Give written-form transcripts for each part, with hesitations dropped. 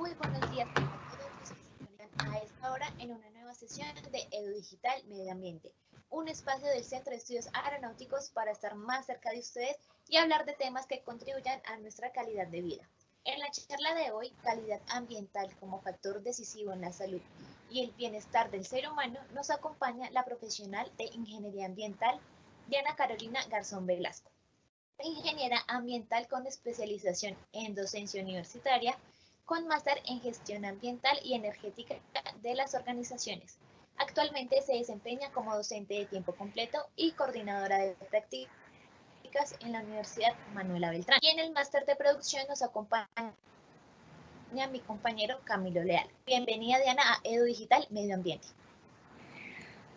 Muy buenos días a todos los que se conectan a esta hora en una nueva sesión de Edu Digital Medio Ambiente, un espacio del Centro de Estudios Aeronáuticos para estar más cerca de ustedes y hablar de temas que contribuyan a nuestra calidad de vida. En la charla de hoy, calidad ambiental como factor decisivo en la salud y el bienestar del ser humano, nos acompaña la profesional de Ingeniería Ambiental, Diana Carolina Garzón Velasco. Ingeniera ambiental con especialización en docencia universitaria, con máster en gestión ambiental y energética de las organizaciones. Actualmente se desempeña como docente de tiempo completo y coordinadora de prácticas en la Universidad Manuela Beltrán. Y en el máster de producción nos acompaña mi compañero Camilo Leal. Bienvenida, Diana, a Edu Digital Medio Ambiente.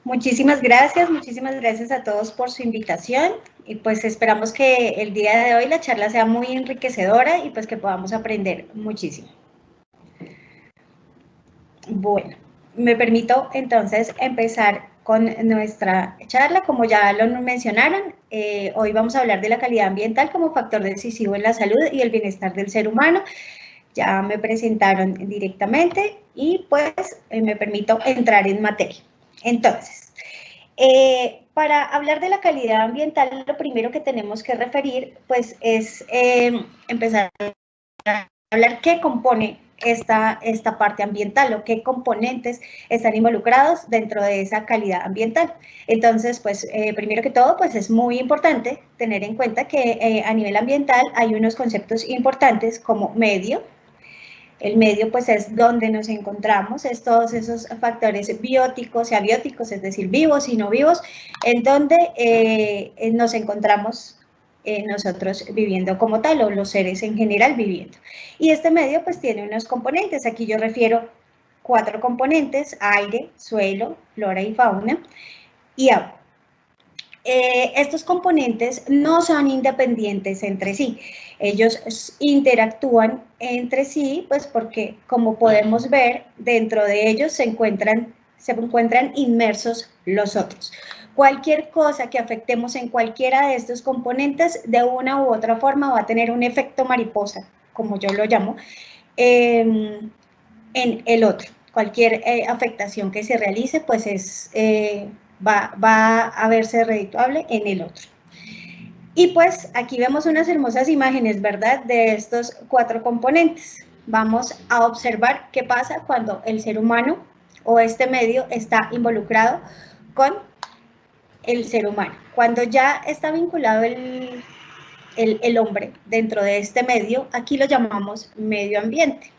Muchísimas gracias a todos por su invitación y pues esperamos que el día de hoy la charla sea muy enriquecedora y pues que podamos aprender muchísimo. Bueno, me permito entonces empezar con nuestra charla. Como ya lo mencionaron, hoy vamos a hablar de la calidad ambiental como factor decisivo en la salud y el bienestar del ser humano. Ya me presentaron directamente y pues me permito entrar en materia. Entonces, para hablar de la calidad ambiental, lo primero que tenemos que referir, pues, es empezar a hablar qué compone esta parte ambiental o qué componentes están involucrados dentro de esa calidad ambiental. Entonces, pues, primero que todo, pues, es muy importante tener en cuenta que a nivel ambiental hay unos conceptos importantes como medio. El medio, pues, es donde nos encontramos, es todos esos factores bióticos y abióticos, es decir, vivos y no vivos, en donde nos encontramos nosotros viviendo como tal, o los seres en general viviendo. Y este medio, pues, tiene unos componentes. Aquí yo refiero 4 componentes: aire, suelo, flora y fauna, y agua. Estos componentes no son independientes entre sí. Ellos interactúan entre sí, pues porque, como podemos ver, dentro de ellos se encuentran inmersos los otros. Cualquier cosa que afectemos en cualquiera de estos componentes, de una u otra forma, va a tener un efecto mariposa, como yo lo llamo, en el otro. Cualquier afectación que se realice, pues va a verse redituable en el otro. Y pues aquí vemos unas hermosas imágenes, ¿verdad?, de estos 4 componentes. Vamos a observar qué pasa cuando el ser humano o este medio está involucrado con el ser humano. Cuando ya está vinculado el hombre dentro de este medio, aquí lo llamamos medio ambiente.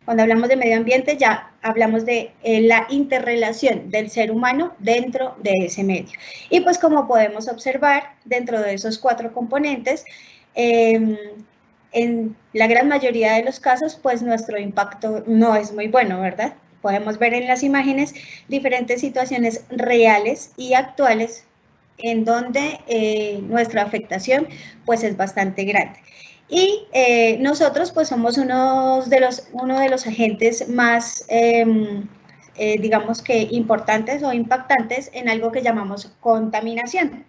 Cuando hablamos de medio ambiente, ya hablamos de la interrelación del ser humano dentro de ese medio. Y pues, como podemos observar, dentro de esos 4 componentes, en la gran mayoría de los casos, pues nuestro impacto no es muy bueno, ¿verdad? Podemos ver en las imágenes diferentes situaciones reales y actuales en donde nuestra afectación pues es bastante grande. Y nosotros pues somos uno de los agentes más, digamos que importantes o impactantes en algo que llamamos contaminación.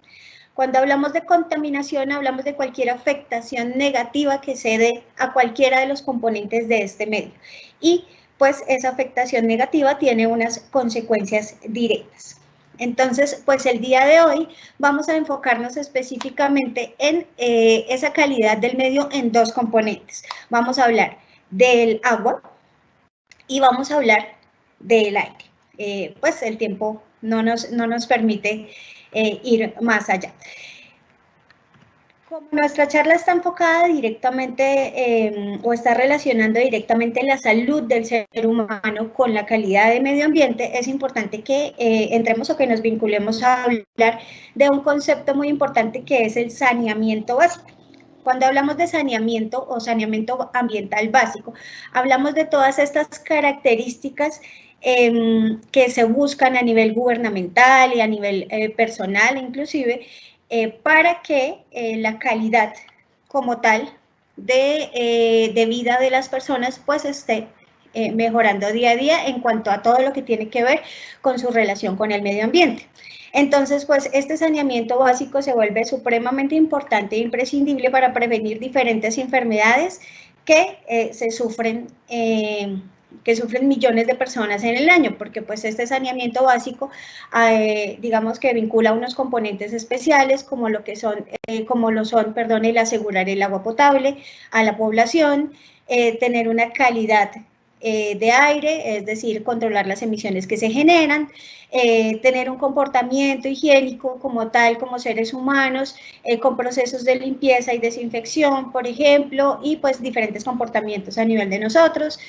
Cuando hablamos de contaminación, hablamos de cualquier afectación negativa que se dé a cualquiera de los componentes de este medio. Y pues esa afectación negativa tiene unas consecuencias directas. Entonces, pues el día de hoy vamos a enfocarnos específicamente en esa calidad del medio en 2 componentes. Vamos a hablar del agua y vamos a hablar del aire. Pues el tiempo no nos permite ir más allá. Como nuestra charla está enfocada directamente o está relacionando directamente la salud del ser humano con la calidad de medio ambiente, es importante que entremos o que nos vinculemos a hablar de un concepto muy importante que es el saneamiento básico. Cuando hablamos de saneamiento o saneamiento ambiental básico, hablamos de todas estas características que se buscan a nivel gubernamental y a nivel personal inclusive, para que la calidad como tal de vida de las personas pues esté mejorando día a día en cuanto a todo lo que tiene que ver con su relación con el medio ambiente. Entonces, pues este saneamiento básico se vuelve supremamente importante e imprescindible para prevenir diferentes enfermedades que sufren millones de personas en el año, porque pues este saneamiento básico, digamos que vincula unos componentes especiales como lo son, el asegurar el agua potable a la población, tener una calidad de aire, es decir, controlar las emisiones que se generan, tener un comportamiento higiénico como tal, como seres humanos, con procesos de limpieza y desinfección, por ejemplo, y pues diferentes comportamientos a nivel de nosotros,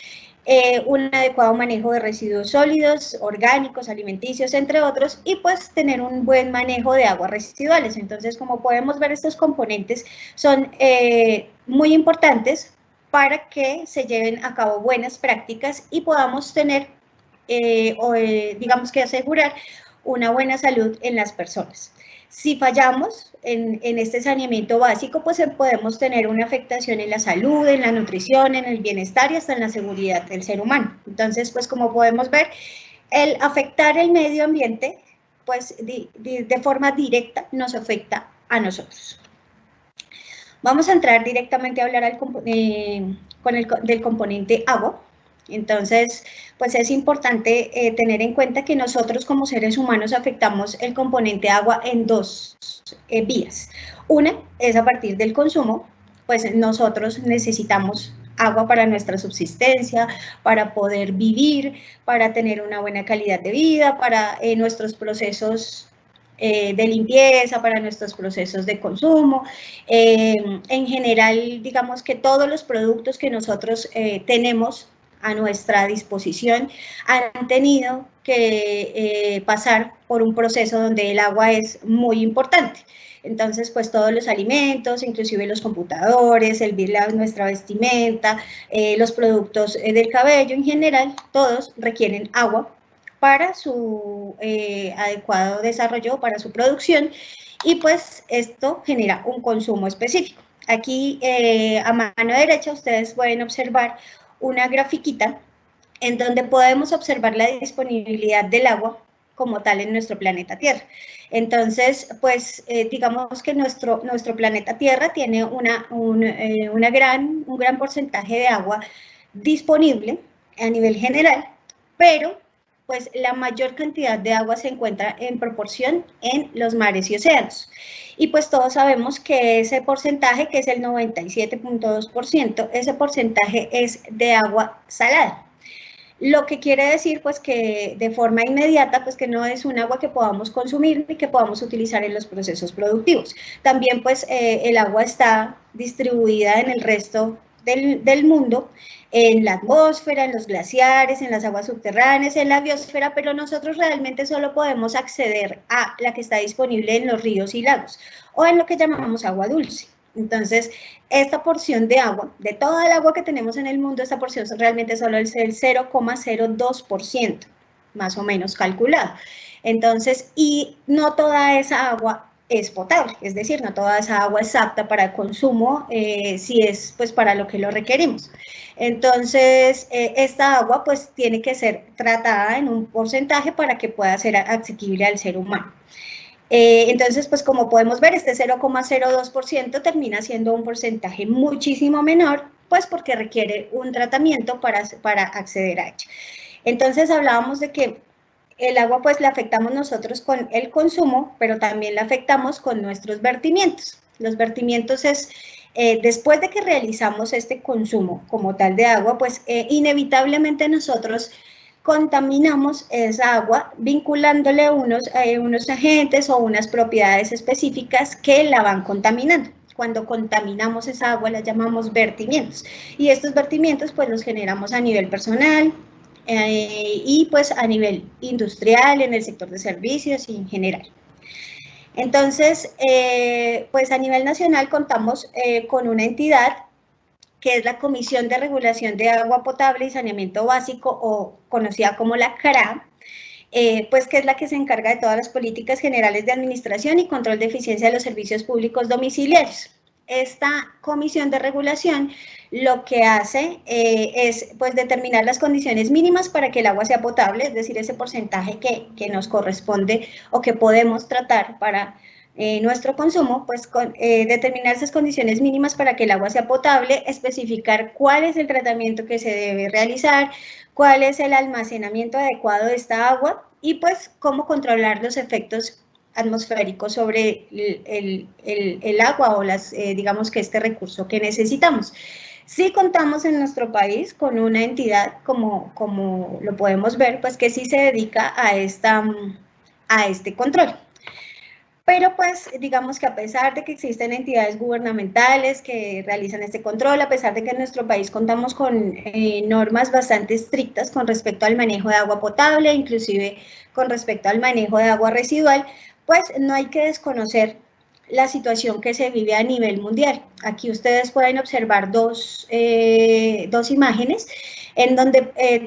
un adecuado manejo de residuos sólidos, orgánicos, alimenticios, entre otros, y pues tener un buen manejo de aguas residuales. Entonces, como podemos ver, estos componentes son muy importantes para que se lleven a cabo buenas prácticas y podamos tener, digamos que asegurar una buena salud en las personas. Si fallamos en este saneamiento básico, pues podemos tener una afectación en la salud, en la nutrición, en el bienestar y hasta en la seguridad del ser humano. Entonces, pues como podemos ver, el afectar el medio ambiente, pues de forma directa nos afecta a nosotros. Vamos a entrar directamente a hablar del componente agua. Entonces, pues es importante tener en cuenta que nosotros como seres humanos afectamos el componente agua en dos vías. Una es a partir del consumo, pues nosotros necesitamos agua para nuestra subsistencia, para poder vivir, para tener una buena calidad de vida, para nuestros procesos de limpieza, para nuestros procesos de consumo. En general, digamos que todos los productos que nosotros tenemos a nuestra disposición han tenido que pasar por un proceso donde el agua es muy importante. Entonces, pues todos los alimentos, inclusive los computadores, nuestra vestimenta, los productos del cabello en general, todos requieren agua para su adecuado desarrollo, para su producción, y pues esto genera un consumo específico. Aquí a mano derecha ustedes pueden observar una grafiquita en donde podemos observar la disponibilidad del agua como tal en nuestro planeta Tierra. Entonces, pues digamos que nuestro planeta Tierra tiene un gran porcentaje de agua disponible a nivel general, pero pues la mayor cantidad de agua se encuentra en proporción en los mares y océanos. Y pues todos sabemos que ese porcentaje, que es el 97.2%, ese porcentaje es de agua salada. Lo que quiere decir, pues, que de forma inmediata, pues, que no es un agua que podamos consumir ni que podamos utilizar en los procesos productivos. También, pues, el agua está distribuida en el resto del mundo, en la atmósfera, en los glaciares, en las aguas subterráneas, en la biosfera, pero nosotros realmente solo podemos acceder a la que está disponible en los ríos y lagos, o en lo que llamamos agua dulce. Entonces, esta porción de agua, de toda el agua que tenemos en el mundo, esta porción realmente solo es el 0,02%, más o menos calculado. Entonces, y no toda esa agua es potable, es decir, no toda esa agua es apta para el consumo, si es pues para lo que lo requerimos. Entonces, esta agua pues tiene que ser tratada en un porcentaje para que pueda ser asequible al ser humano. Entonces, pues como podemos ver, este 0,02% termina siendo un porcentaje muchísimo menor, pues porque requiere un tratamiento para acceder a ella. Entonces, hablábamos de que el agua pues la afectamos nosotros con el consumo, pero también la afectamos con nuestros vertimientos. Los vertimientos es, después de que realizamos este consumo como tal de agua, pues inevitablemente nosotros contaminamos esa agua vinculándole unos agentes o unas propiedades específicas que la van contaminando. Cuando contaminamos esa agua la llamamos vertimientos, y estos vertimientos pues los generamos a nivel personal y pues a nivel industrial, en el sector de servicios y en general. Entonces, pues a nivel nacional contamos con una entidad que es la Comisión de Regulación de Agua Potable y Saneamiento Básico, o conocida como la CRA, pues que es la que se encarga de todas las políticas generales de administración y control de eficiencia de los servicios públicos domiciliarios. Esta comisión de regulación lo que hace es pues determinar las condiciones mínimas para que el agua sea potable, es decir, ese porcentaje que nos corresponde o que podemos tratar para nuestro consumo, pues determinar esas condiciones mínimas para que el agua sea potable, especificar cuál es el tratamiento que se debe realizar, cuál es el almacenamiento adecuado de esta agua y pues cómo controlar los efectos atmosféricos sobre el agua o digamos que este recurso que necesitamos. Sí contamos en nuestro país con una entidad, como lo podemos ver, pues que sí se dedica a este control. Pero pues digamos que a pesar de que existen entidades gubernamentales que realizan este control, a pesar de que en nuestro país contamos con normas bastante estrictas con respecto al manejo de agua potable, inclusive con respecto al manejo de agua residual, pues no hay que desconocer la situación que se vive a nivel mundial. Aquí ustedes pueden observar dos imágenes en donde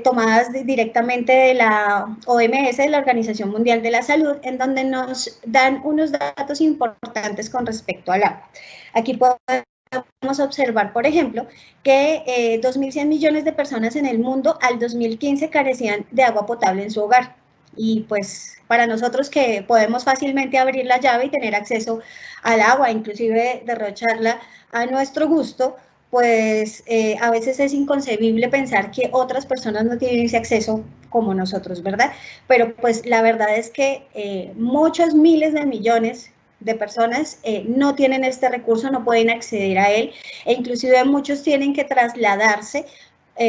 tomadas directamente de la OMS, de la Organización Mundial de la Salud, en donde nos dan unos datos importantes con respecto al agua. Aquí podemos observar, por ejemplo, que 2.100 millones de personas en el mundo al 2015 carecían de agua potable en su hogar. Y pues para nosotros que podemos fácilmente abrir la llave y tener acceso al agua, inclusive derrocharla a nuestro gusto, pues a veces es inconcebible pensar que otras personas no tienen ese acceso como nosotros, ¿verdad? Pero pues la verdad es que muchos miles de millones de personas no tienen este recurso, no pueden acceder a él, e inclusive muchos tienen que trasladarse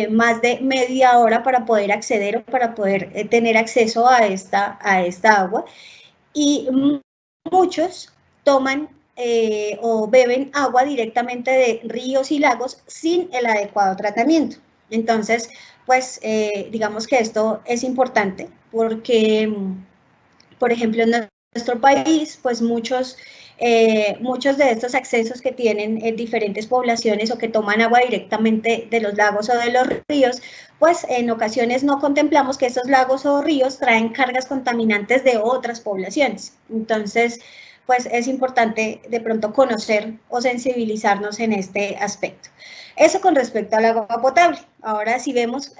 más de media hora para poder acceder o para poder tener acceso a esta agua. Y muchos toman o beben agua directamente de ríos y lagos sin el adecuado tratamiento. Entonces, pues digamos que esto es importante porque, por ejemplo, en nuestro país, pues muchos de estos accesos que tienen diferentes poblaciones o que toman agua directamente de los lagos o de los ríos, pues en ocasiones no contemplamos que esos lagos o ríos traen cargas contaminantes de otras poblaciones. Entonces, pues es importante de pronto conocer o sensibilizarnos en este aspecto. Eso con respecto al agua potable. Ahora, si vemos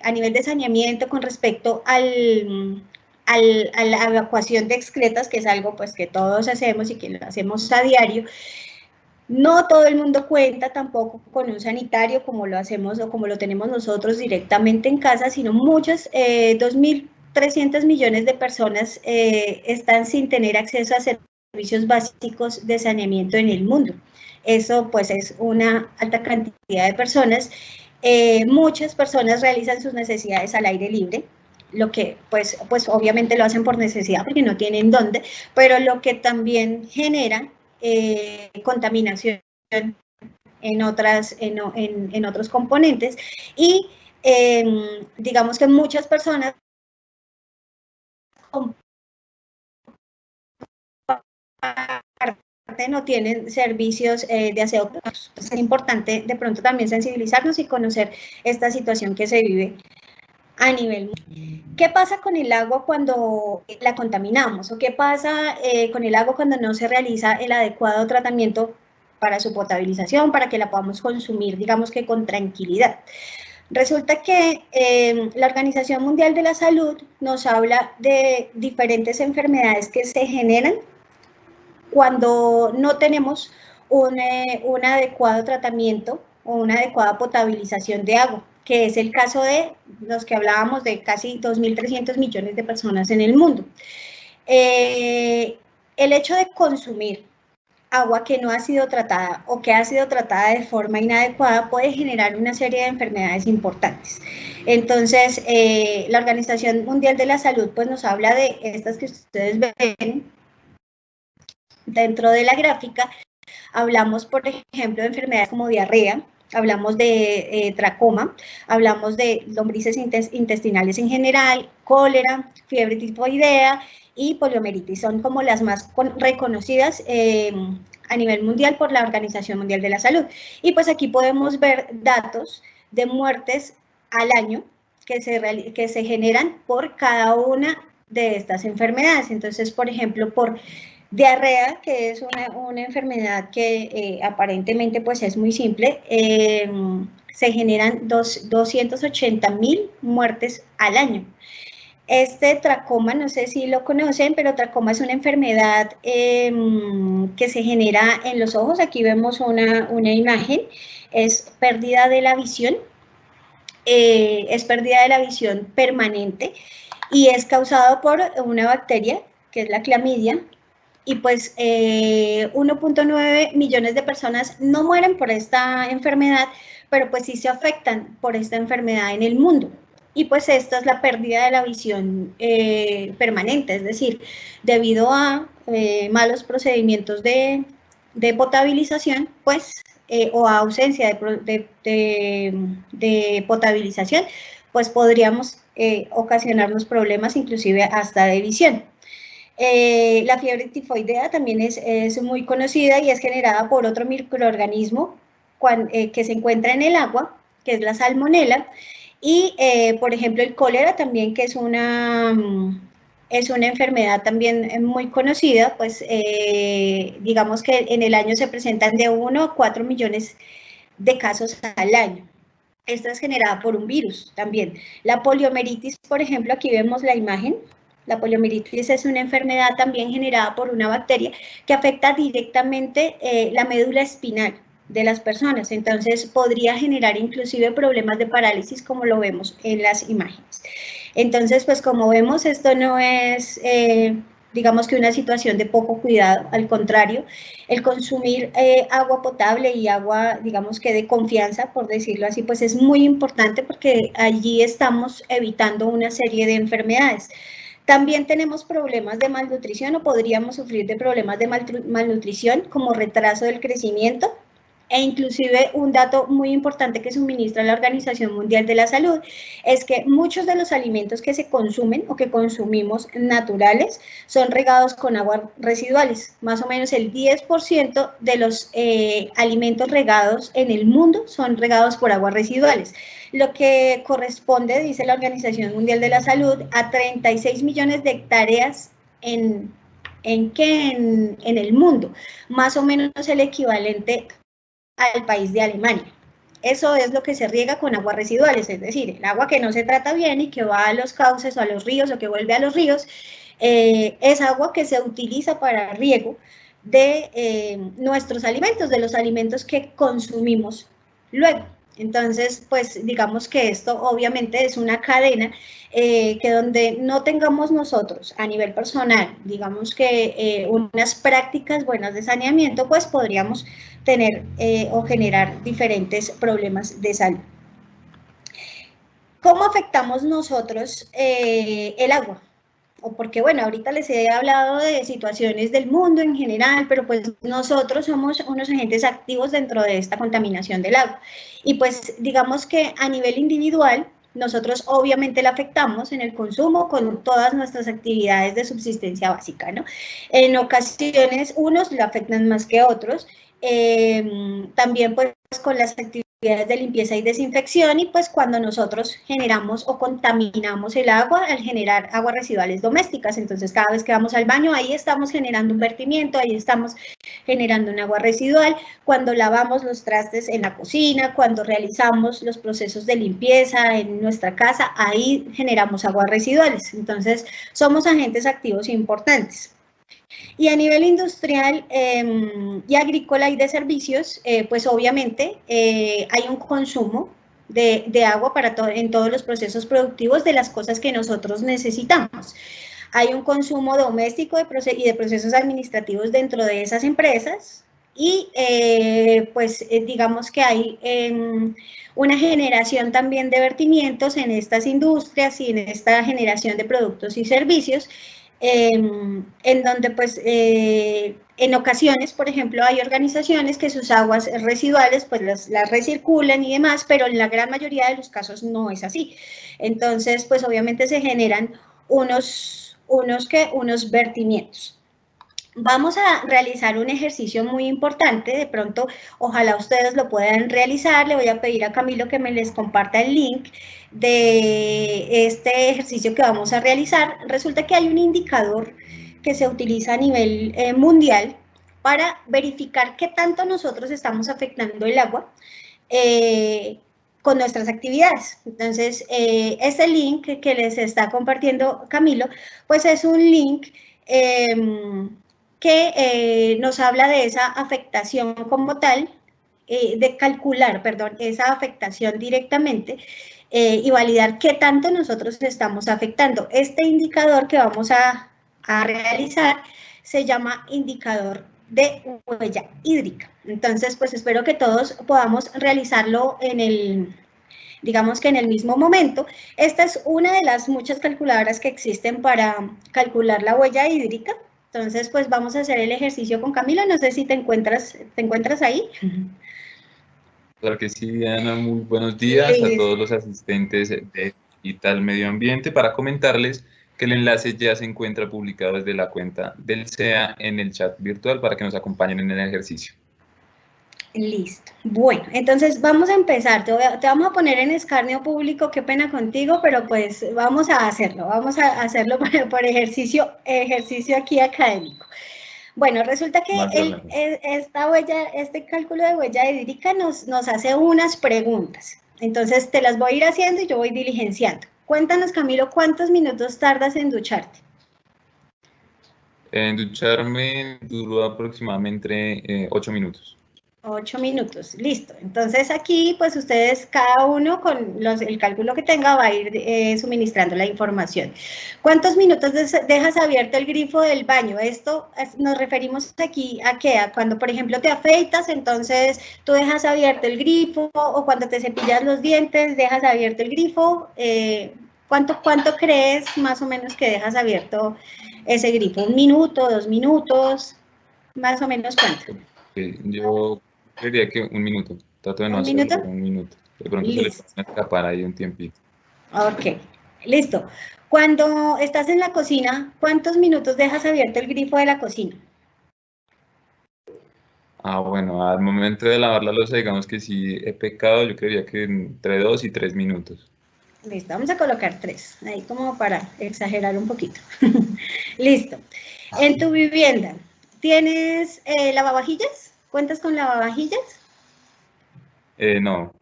a nivel de saneamiento con respecto a la evacuación de excretas, que es algo pues que todos hacemos y que lo hacemos a diario, no todo el mundo cuenta tampoco con un sanitario como lo hacemos o como lo tenemos nosotros directamente en casa, sino muchos, 2.300 millones de personas están sin tener acceso a servicios básicos de saneamiento en el mundo. Eso pues es una alta cantidad de personas. Muchas personas realizan sus necesidades al aire libre, lo que pues obviamente lo hacen por necesidad porque no tienen dónde, pero lo que también genera contaminación en otros componentes y digamos que muchas personas no tienen servicios de aseo. Es importante de pronto también sensibilizarnos y conocer esta situación que se vive a nivel mundial. ¿Qué pasa con el agua cuando la contaminamos? ¿O qué pasa con el agua cuando no se realiza el adecuado tratamiento para su potabilización, para que la podamos consumir, digamos que con tranquilidad? Resulta que la Organización Mundial de la Salud nos habla de diferentes enfermedades que se generan cuando no tenemos un adecuado tratamiento o una adecuada potabilización de agua, que es el caso de los que hablábamos de casi 2.300 millones de personas en el mundo. El hecho de consumir agua que no ha sido tratada o que ha sido tratada de forma inadecuada puede generar una serie de enfermedades importantes. Entonces, la Organización Mundial de la Salud pues nos habla de estas que ustedes ven dentro de la gráfica. Hablamos, por ejemplo, de enfermedades como diarrea, hablamos de tracoma, hablamos de lombrices intestinales en general, cólera, fiebre tifoidea y poliomielitis. Son como las más reconocidas a nivel mundial por la Organización Mundial de la Salud. Y pues aquí podemos ver datos de muertes al año que se generan por cada una de estas enfermedades. Entonces, por ejemplo, por diarrea, que es una enfermedad que aparentemente pues es muy simple, se generan 280.000 muertes al año. Este tracoma, no sé si lo conocen, pero tracoma es una enfermedad que se genera en los ojos. Aquí vemos una imagen, es pérdida de la visión, es pérdida de la visión permanente y es causado por una bacteria, que es la clamidia, y pues 1.9 millones de personas no mueren por esta enfermedad, pero pues sí se afectan por esta enfermedad en el mundo. Y pues esta es la pérdida de la visión permanente, es decir, debido a malos procedimientos de potabilización, pues, o a ausencia de potabilización, pues podríamos ocasionarnos problemas inclusive hasta de visión. La fiebre tifoidea también es muy conocida y es generada por otro microorganismo que se encuentra en el agua, que es la salmonela, y por ejemplo el cólera también, que es una enfermedad también muy conocida, pues digamos que en el año se presentan de 1 a 4 millones de casos al año. Esta es generada por un virus también. La poliomielitis, por ejemplo, aquí vemos la imagen. La poliomielitis es una enfermedad también generada por una bacteria que afecta directamente la médula espinal de las personas. Entonces, podría generar inclusive problemas de parálisis, como lo vemos en las imágenes. Entonces, pues como vemos, esto no es digamos que una situación de poco cuidado, al contrario, el consumir agua potable y agua, digamos que de confianza, por decirlo así, pues es muy importante porque allí estamos evitando una serie de enfermedades. También tenemos problemas de malnutrición o podríamos sufrir de problemas de malnutrición como retraso del crecimiento, e inclusive un dato muy importante que suministra la Organización Mundial de la Salud es que muchos de los alimentos que se consumen o que consumimos naturales son regados con aguas residuales. Más o menos el 10% de los alimentos regados en el mundo son regados por aguas residuales, lo que corresponde, dice la Organización Mundial de la Salud, a 36 millones de hectáreas en el mundo, más o menos el equivalente al país de Alemania. Eso es lo que se riega con aguas residuales, es decir, el agua que no se trata bien y que va a los cauces o a los ríos o que vuelve a los ríos, es agua que se utiliza para riego de nuestros alimentos, de los alimentos que consumimos luego. Entonces, pues digamos que esto obviamente es una cadena que donde no tengamos nosotros a nivel personal, digamos que unas prácticas buenas de saneamiento, pues podríamos tener o generar diferentes problemas de salud. ¿Cómo afectamos nosotros el agua? O porque, bueno, ahorita les he hablado de situaciones del mundo en general, pero pues nosotros somos unos agentes activos dentro de esta contaminación del agua. Y pues digamos que a nivel individual, nosotros obviamente la afectamos en el consumo con todas nuestras actividades de subsistencia básica, ¿no? En ocasiones unos la afectan más que otros, también pues con las actividades de limpieza y desinfección, y pues cuando nosotros generamos o contaminamos el agua al generar aguas residuales domésticas. Entonces cada vez que vamos al baño, ahí estamos generando un vertimiento, ahí estamos generando un agua residual. Cuando lavamos los trastes en la cocina, cuando realizamos los procesos de limpieza en nuestra casa, ahí generamos aguas residuales. Entonces somos agentes activos importantes. Y a nivel industrial y agrícola y de servicios, pues obviamente hay un consumo de agua en todos los procesos productivos de las cosas que nosotros necesitamos. Hay un consumo doméstico y de procesos administrativos dentro de esas empresas y pues digamos que hay una generación también de vertimientos en estas industrias y en esta generación de productos y servicios, en donde pues en ocasiones, por ejemplo, hay organizaciones que sus aguas residuales pues las recirculan y demás, pero en la gran mayoría de los casos no es así. Entonces, pues obviamente se generan unos vertimientos. Vamos a realizar un ejercicio muy importante, de pronto ojalá ustedes lo puedan realizar. Le voy a pedir a Camilo que me les comparta el link de este ejercicio que vamos a realizar. Resulta que hay un indicador que se utiliza a nivel mundial para verificar qué tanto nosotros estamos afectando el agua con nuestras actividades. Entonces, ese link que les está compartiendo Camilo, pues es un link que nos habla de esa afectación como tal, de calcular, perdón, esa afectación directamente y validar qué tanto nosotros estamos afectando. Este indicador que vamos a realizar se llama indicador de huella hídrica. Entonces, pues espero que todos podamos realizarlo en el, digamos que en el mismo momento. Esta es una de las muchas calculadoras que existen para calcular la huella hídrica. Entonces, pues vamos a hacer el ejercicio con Camilo. No sé si te encuentras ahí. Claro que sí, Diana, muy buenos días a todos los asistentes de Digital Medio Ambiente para comentarles que el enlace ya se encuentra publicado desde la cuenta del SEA en el chat virtual para que nos acompañen en el ejercicio. Listo. Bueno, entonces vamos a empezar. Te vamos a poner en escarnio público, qué pena contigo, pero pues vamos a hacerlo por ejercicio aquí académico. Bueno, resulta que este cálculo de huella hídrica nos hace unas preguntas. Entonces te las voy a ir haciendo y yo voy diligenciando. Cuéntanos, Camilo, ¿cuántos minutos tardas en ducharte? En ducharme duró aproximadamente 8 minutos. 8 minutos, listo. Entonces aquí, pues ustedes, cada uno con el cálculo que tenga va a ir suministrando la información. ¿Cuántos minutos dejas abierto el grifo del baño? Esto nos referimos aquí a qué, a cuando, por ejemplo, te afeitas, entonces tú dejas abierto el grifo, o cuando te cepillas los dientes, dejas abierto el grifo. ¿Cuánto crees más o menos que dejas abierto ese grifo? ¿1 minuto, 2 minutos? Más o menos, ¿cuánto? Yo creería que 1 minuto. Trato de no hacerlo por 1 minuto. De pronto se le puede escapar ahí un tiempito. Ok, listo. Cuando estás en la cocina, ¿cuántos minutos dejas abierto el grifo de la cocina? Bueno, al momento de lavar la loza, digamos que si he pecado, yo creería que entre 2 y 3 minutos. Listo, vamos a colocar 3, ahí como para exagerar un poquito. Listo. En tu vivienda, ¿tienes lavavajillas? ¿Cuentas con lavavajillas? No.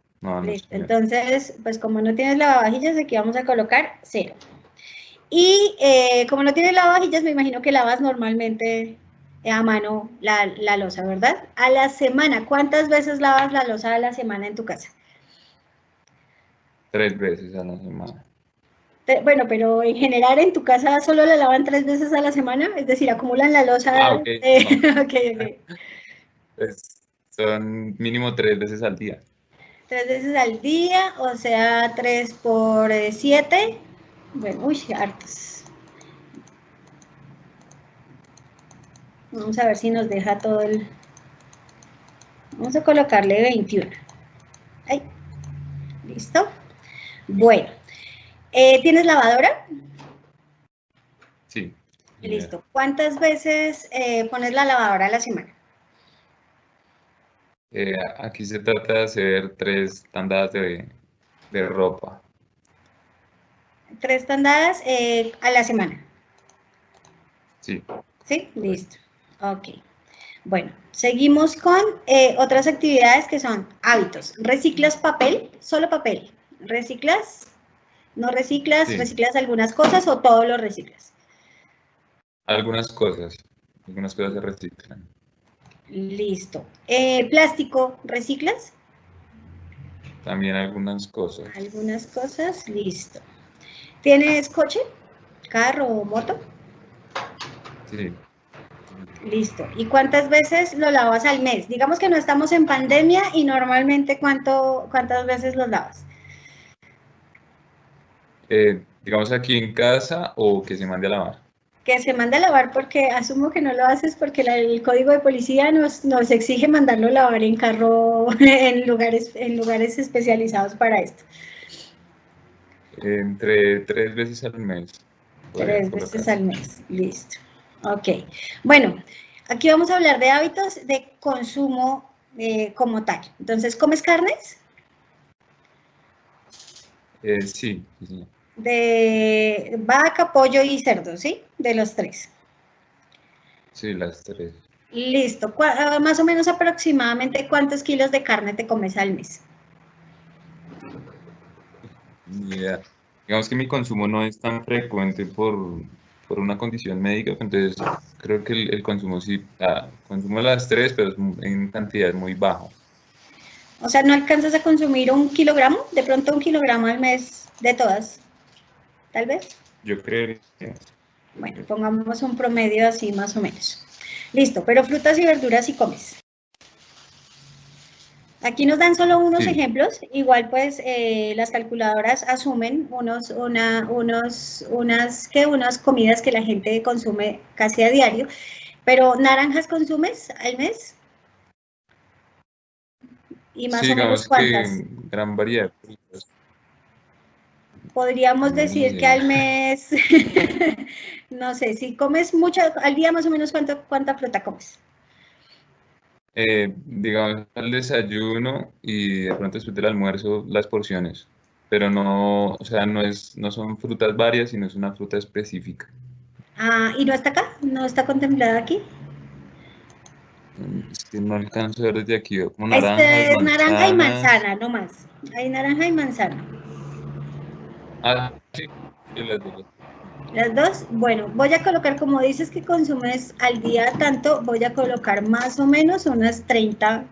Listo, entonces, pues como no tienes lavavajillas, aquí vamos a colocar 0. Y como no tienes lavavajillas, me imagino que lavas normalmente a mano la loza, ¿verdad? A la semana, ¿cuántas veces lavas la loza a la semana en tu casa? 3 veces a la semana. Bueno, pero en general en tu casa solo la lavan 3 veces a la semana, es decir, acumulan la loza. Ok. Okay. Pues son mínimo 3 veces al día. 3 veces al día, o sea, 3 por 7. Bueno, uy, hartos. Vamos a ver si nos deja todo el... Vamos a colocarle 21. Ahí. ¿Listo? Bueno. ¿Tienes lavadora? Sí. Listo. ¿Cuántas veces pones la lavadora a la semana? Aquí se trata de hacer 3 tandadas de ropa. 3 tandadas a la semana. Sí. ¿Sí? Listo. Ok. Bueno, seguimos con otras actividades que son hábitos. ¿Reciclas papel? Solo papel. ¿Reciclas? ¿No reciclas? Sí. ¿Reciclas algunas cosas o todo lo reciclas? Algunas cosas se reciclan. Listo. ¿Plástico reciclas? También algunas cosas. Algunas cosas, listo. ¿Tienes coche? ¿Carro o moto? Sí. Listo. ¿Y cuántas veces lo lavas al mes? Digamos que no estamos en pandemia y normalmente ¿cuántas veces los lavas? Digamos aquí en casa o que se mande a lavar. Que se mande a lavar porque asumo que no lo haces porque el código de policía nos exige mandarlo a lavar en carro en lugares especializados para esto. Entre 3 veces al mes. 3 veces al mes, listo. Ok, bueno, aquí vamos a hablar de hábitos de consumo como tal. Entonces, ¿comes carnes? Sí. De vaca, pollo y cerdo, ¿sí? De los 3. Sí, las 3. Listo. Más o menos aproximadamente, ¿cuántos kilos de carne te comes al mes? Ni idea. Digamos que mi consumo no es tan frecuente por una condición médica, entonces creo que el consumo sí, consumo las tres, pero es en cantidad muy bajo. O sea, ¿no alcanzas a consumir 1 kilogramo? De pronto 1 kilogramo al mes de todas, tal vez. Yo creo que Bueno, pongamos un promedio así más o menos. Listo, pero frutas y verduras sí comes. Aquí nos dan solo unos sí. ejemplos, igual pues las calculadoras asumen unas comidas que la gente consume casi a diario, pero ¿naranjas consumes al mes? Y más Sí, o menos digamos ¿cuántas? que gran variedad de frutas. Podríamos No, ni decir que idea. al mes, no sé, si comes mucha, al día más o menos ¿cuánta fruta comes? Digamos al desayuno y de pronto después del almuerzo las porciones, pero no, o sea, no son frutas varias, sino es una fruta específica. Ah, ¿y no está acá? ¿No está contemplada aquí? Es que no alcanzo a ver desde aquí, veo como naranjas, Este es naranja y manzanas. manzana, no más. Hay naranja y manzana. Sí, sí, las dos. Las dos, bueno, voy a colocar, como dices que consumes al día tanto, voy a colocar más o menos unas 30,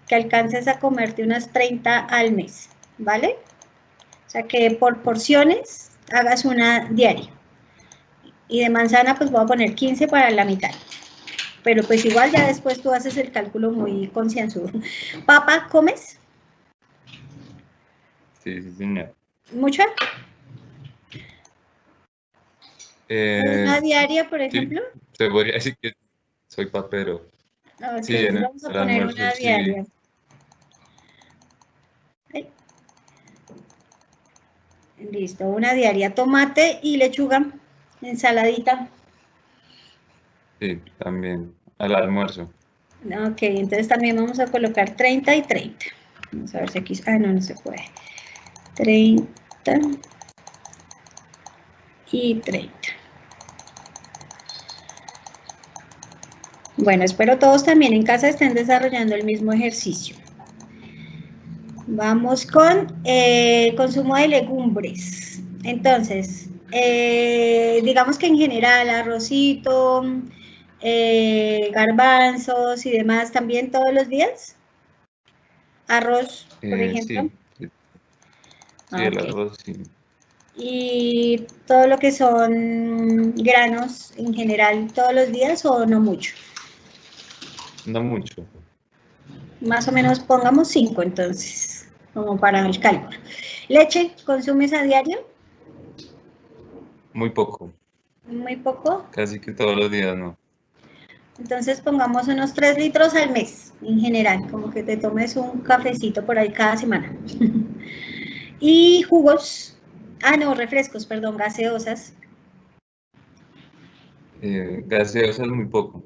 que alcances a comerte unas 30 al mes, ¿vale? O sea, que por porciones hagas una diaria. Y de manzana, pues voy a poner 15 para la mitad. Pero pues igual ya después tú haces el cálculo muy concienzudo. ¿Papa comes? Sí, sí, señor. ¿Mucha? ¿Una Eh, diaria, por sí, ejemplo? se podría decir que soy papero. Ok, Sí, en entonces el vamos a poner almuerzo, una sí. diaria. Listo, una diaria. Tomate y lechuga, ensaladita. Sí, también, al almuerzo. Ok, entonces también vamos a colocar 30 y 30. Vamos a ver si aquí... Ah, no, no se puede. 30 y 30. Bueno, espero todos también en casa estén desarrollando el mismo ejercicio. Vamos con consumo de legumbres. Entonces, digamos que en general arrocito, garbanzos y demás, ¿también todos los días? Arroz, por ejemplo. Sí, sí, sí, el Ok. arroz, sí. Y todo lo que son granos en general, ¿todos los días o no mucho? No mucho, Más o menos pongamos 5 entonces, como para el cálculo. ¿Leche consumes a diario? muy poco, Muy poco. casi que todos los días, no. Entonces pongamos unos 3 litros al mes, en general, como que te tomes un cafecito por ahí cada semana. Y jugos, no, refrescos, perdón, gaseosas, Gaseosas muy poco.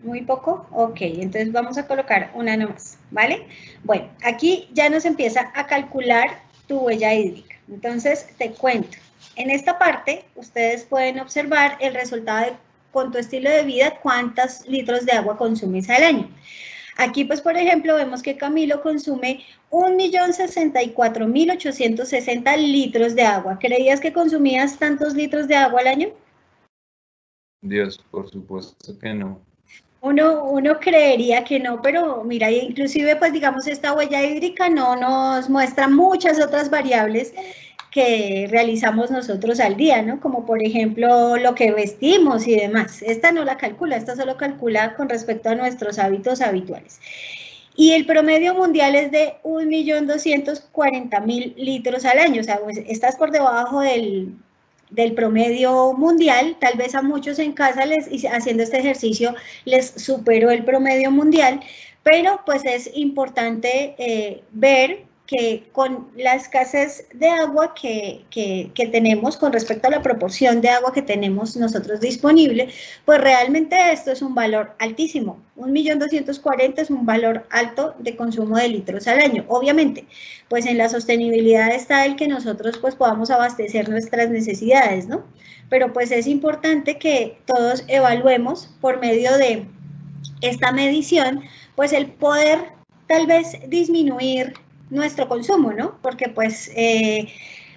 muy poco, ok, entonces vamos a colocar una nomás, ¿vale? Bueno, aquí ya nos empieza a calcular tu huella hídrica, entonces te cuento. En esta parte, ustedes pueden observar el resultado de, con tu estilo de vida, cuántos litros de agua consumes al año. Aquí, pues, por ejemplo, vemos que Camilo consume 1.064.860 litros de agua. ¿Creías que consumías tantos litros de agua al año? Dios, por supuesto que no. Uno creería que no, pero mira, inclusive, pues, digamos, esta huella hídrica no nos muestra muchas otras variables que realizamos nosotros al día, ¿no? Como por ejemplo lo que vestimos y demás. Esta no la calcula, esta solo calcula con respecto a nuestros hábitos habituales. Y el promedio mundial es de 1.240.000 litros al año, o sea, pues estás por debajo del promedio mundial, tal vez a muchos en casa haciendo este ejercicio les superó el promedio mundial, pero pues es importante ver que con la escasez de agua que tenemos con respecto a la proporción de agua que tenemos nosotros disponible, pues realmente esto es un valor altísimo. 1.240.000 es un valor alto de consumo de litros al año. Obviamente, pues en la sostenibilidad está el que nosotros pues podamos abastecer nuestras necesidades, ¿no? Pero pues es importante que todos evaluemos por medio de esta medición, pues el poder tal vez disminuir nuestro consumo, ¿no? Porque pues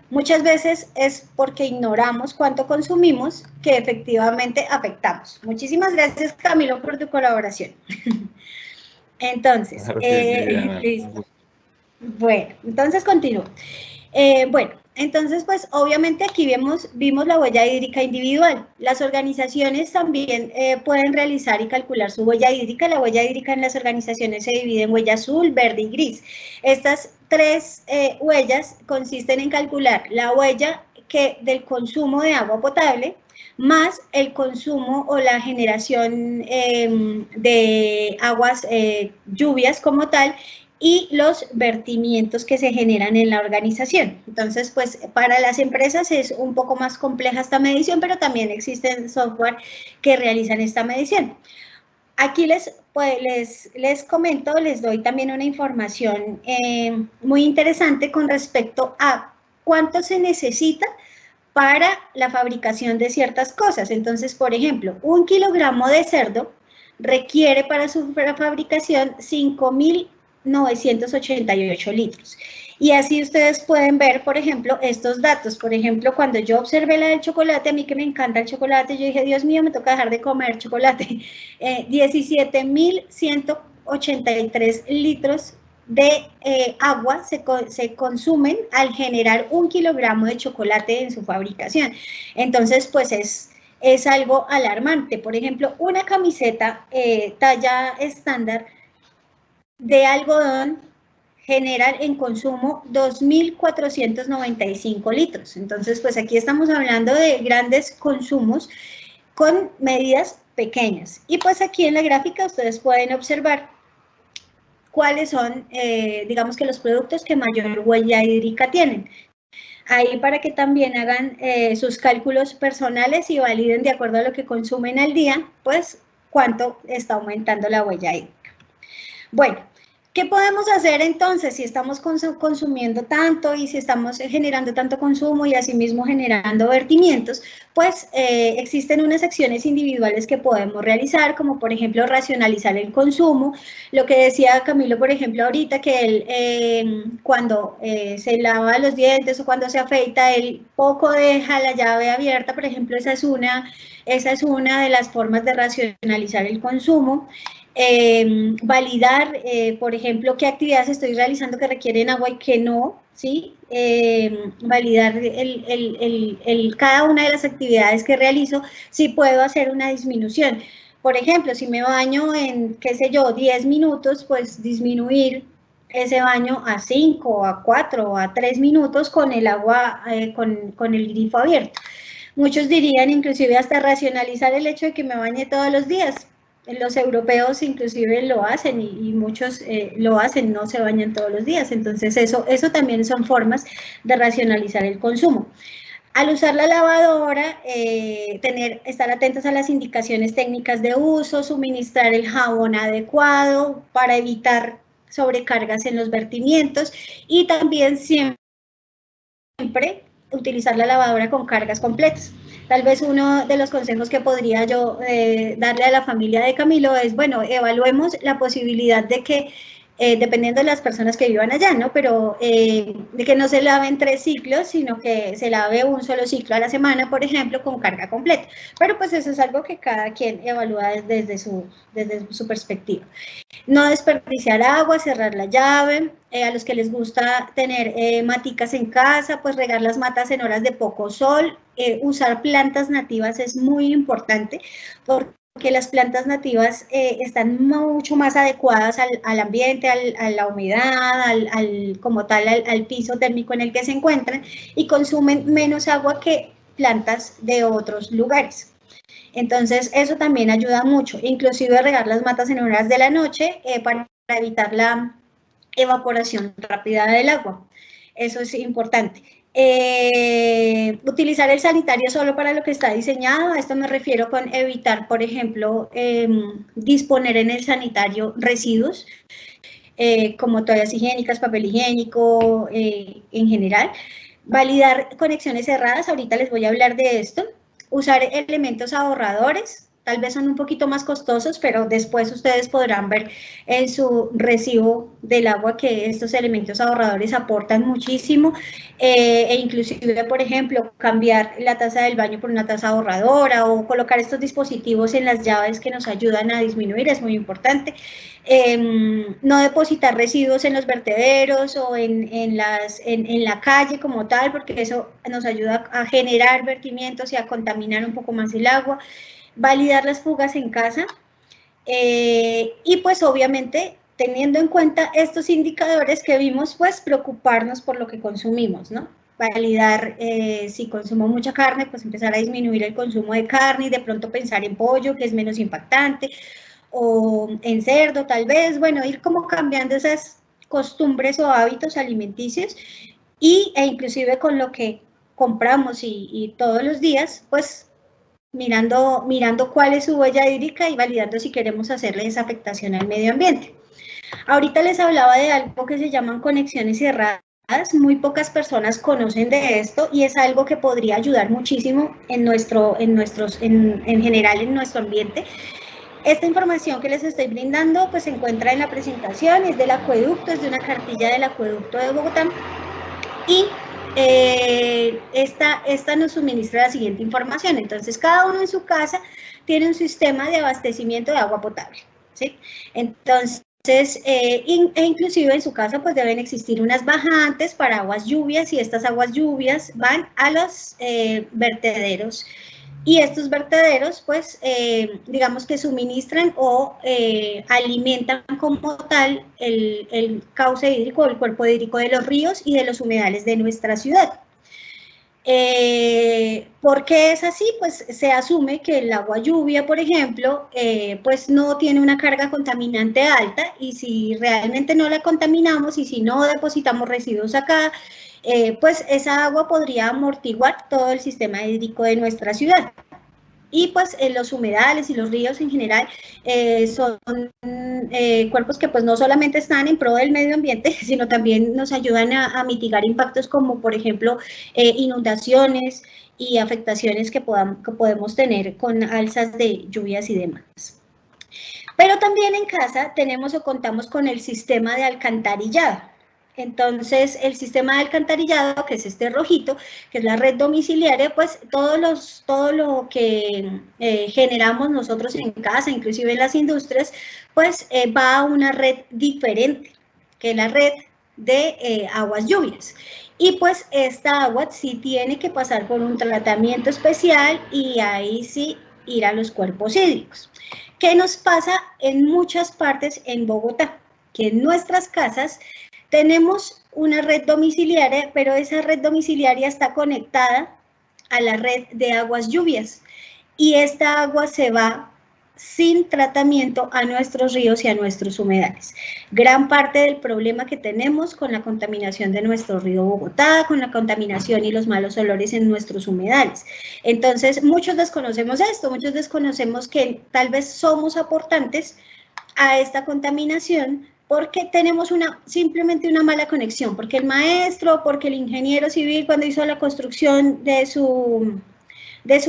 muchas veces es porque ignoramos cuánto consumimos que efectivamente afectamos. Muchísimas gracias, Camilo, por tu colaboración. Entonces, Claro que sí, Diana. listo. Bueno, entonces continúo. Bueno, entonces pues obviamente aquí vimos la huella hídrica individual. Las organizaciones también pueden realizar y calcular su huella hídrica. La huella hídrica en las organizaciones se divide en huella azul, verde y gris. Estas tres huellas consisten en calcular la huella del consumo de agua potable, más el consumo o la generación de aguas, lluvias como tal, y los vertimientos que se generan en la organización. Entonces, pues para las empresas es un poco más compleja esta medición, pero también existen software que realizan esta medición. Aquí les comento, les doy también una información muy interesante con respecto a cuánto se necesita para la fabricación de ciertas cosas. Entonces, por ejemplo, 1 kilogramo de cerdo requiere para su fabricación 5.988 litros. Y así ustedes pueden ver, por ejemplo, estos datos. Por ejemplo, cuando yo observé la del chocolate, a mí que me encanta el chocolate, yo dije, Dios mío, me toca dejar de comer chocolate. 17.183 litros de agua se consumen al generar 1 kilogramo de chocolate en su fabricación. Entonces, pues es algo alarmante. Por ejemplo, una camiseta talla estándar de algodón generan en consumo 2.495 litros. Entonces, pues aquí estamos hablando de grandes consumos con medidas pequeñas. Y pues aquí en la gráfica ustedes pueden observar cuáles son, digamos que los productos que mayor huella hídrica tienen. Ahí para que también hagan sus cálculos personales y validen de acuerdo a lo que consumen al día, pues cuánto está aumentando la huella hídrica. Bueno, ¿qué podemos hacer entonces si estamos consumiendo tanto y si estamos generando tanto consumo y asimismo generando vertimientos? Pues existen unas acciones individuales que podemos realizar, como por ejemplo racionalizar el consumo. Lo que decía Camilo, por ejemplo, ahorita, que él cuando se lava los dientes o cuando se afeita, él poco deja la llave abierta, por ejemplo, esa es una de las formas de racionalizar el consumo. Validar, por ejemplo, qué actividades estoy realizando que requieren agua y qué no, ¿sí? Validar cada una de las actividades que realizo, si puedo hacer una disminución. Por ejemplo, si me baño en, qué sé yo, 10 minutos, pues disminuir ese baño a 5, a 4, a 3 minutos con el agua, con el grifo abierto. Muchos dirían inclusive hasta racionalizar el hecho de que me bañe todos los días. Los europeos inclusive lo hacen y muchos lo hacen, no se bañan todos los días. Entonces eso también son formas de racionalizar el consumo. Al usar la lavadora, estar atentos a las indicaciones técnicas de uso, suministrar el jabón adecuado para evitar sobrecargas en los vertimientos y también siempre utilizar la lavadora con cargas completas. Tal vez uno de los consejos que podría yo darle a la familia de Camilo es, bueno, evaluemos la posibilidad de que, dependiendo de las personas que vivan allá, ¿no? Pero de que no se laven 3 ciclos, sino que se lave un solo ciclo a la semana, por ejemplo, con carga completa. Pero pues eso es algo que cada quien evalúa desde su perspectiva. No desperdiciar agua, cerrar la llave. A los que les gusta tener maticas en casa, pues regar las matas en horas de poco sol. Usar plantas nativas es muy importante porque las plantas nativas están mucho más adecuadas al ambiente, a la humedad, como tal, al piso térmico en el que se encuentran y consumen menos agua que plantas de otros lugares. Entonces, eso también ayuda mucho, inclusive regar las matas en horas de la noche para evitar la evaporación rápida del agua. Eso es importante. Utilizar el sanitario solo para lo que está diseñado. A esto me refiero con evitar, por ejemplo, disponer en el sanitario residuos, como toallas higiénicas, papel higiénico, en general. Validar conexiones cerradas, ahorita les voy a hablar de esto. Usar elementos ahorradores, tal vez son un poquito más costosos, pero después ustedes podrán ver en su recibo del agua que estos elementos ahorradores aportan muchísimo, e inclusive, por ejemplo, cambiar la taza del baño por una taza ahorradora o colocar estos dispositivos en las llaves que nos ayudan a disminuir, es muy importante. No depositar residuos en los vertederos o en la calle como tal, porque eso nos ayuda a generar vertimientos y a contaminar un poco más el agua. Validar las fugas en casa y pues obviamente teniendo en cuenta estos indicadores que vimos, pues preocuparnos por lo que consumimos, ¿no? Validar si consumo mucha carne, pues empezar a disminuir el consumo de carne y de pronto pensar en pollo, que es menos impactante, o en cerdo tal vez, bueno, ir como cambiando esas costumbres o hábitos alimenticios e inclusive con lo que compramos y todos los días, pues mirando cuál es su huella hídrica y validando si queremos hacerle esa afectación al medio ambiente. Ahorita les hablaba de algo que se llaman conexiones cerradas, muy pocas personas conocen de esto y es algo que podría ayudar muchísimo en general en nuestro ambiente. Esta información que les estoy brindando pues se encuentra en la presentación, es del acueducto, es de una cartilla del acueducto de Bogotá y esta nos suministra la siguiente información. Entonces, cada uno en su casa tiene un sistema de abastecimiento de agua potable, ¿sí? Entonces, inclusive en su casa pues deben existir unas bajantes para aguas lluvias y estas aguas lluvias van a los vertederos. Y estos vertederos, pues, digamos que suministran o alimentan como tal el cauce hídrico, el cuerpo hídrico de los ríos y de los humedales de nuestra ciudad. ¿Por qué es así? Pues se asume que el agua lluvia, por ejemplo, pues no tiene una carga contaminante alta y si realmente no la contaminamos y si no depositamos residuos acá, pues esa agua podría amortiguar todo el sistema hídrico de nuestra ciudad. Y pues los humedales y los ríos en general son cuerpos que pues no solamente están en pro del medio ambiente, sino también nos ayudan a mitigar impactos como por ejemplo inundaciones y afectaciones que podemos tener con alzas de lluvias y demás. Pero también en casa tenemos o contamos con el sistema de alcantarillado. Entonces, el sistema de alcantarillado, que es este rojito, que es la red domiciliaria, pues todo lo que generamos nosotros en casa, inclusive en las industrias, pues va a una red diferente, que es la red de aguas lluvias. Y pues esta agua sí tiene que pasar por un tratamiento especial y ahí sí ir a los cuerpos hídricos. ¿Qué nos pasa en muchas partes en Bogotá? Que en nuestras casas tenemos una red domiciliaria, pero esa red domiciliaria está conectada a la red de aguas lluvias y esta agua se va sin tratamiento a nuestros ríos y a nuestros humedales. Gran parte del problema que tenemos con la contaminación de nuestro río Bogotá, con la contaminación y los malos olores en nuestros humedales. Entonces, muchos desconocemos esto, muchos desconocemos que tal vez somos aportantes a esta contaminación porque tenemos simplemente una mala conexión, porque el maestro, porque el ingeniero civil cuando hizo la construcción de su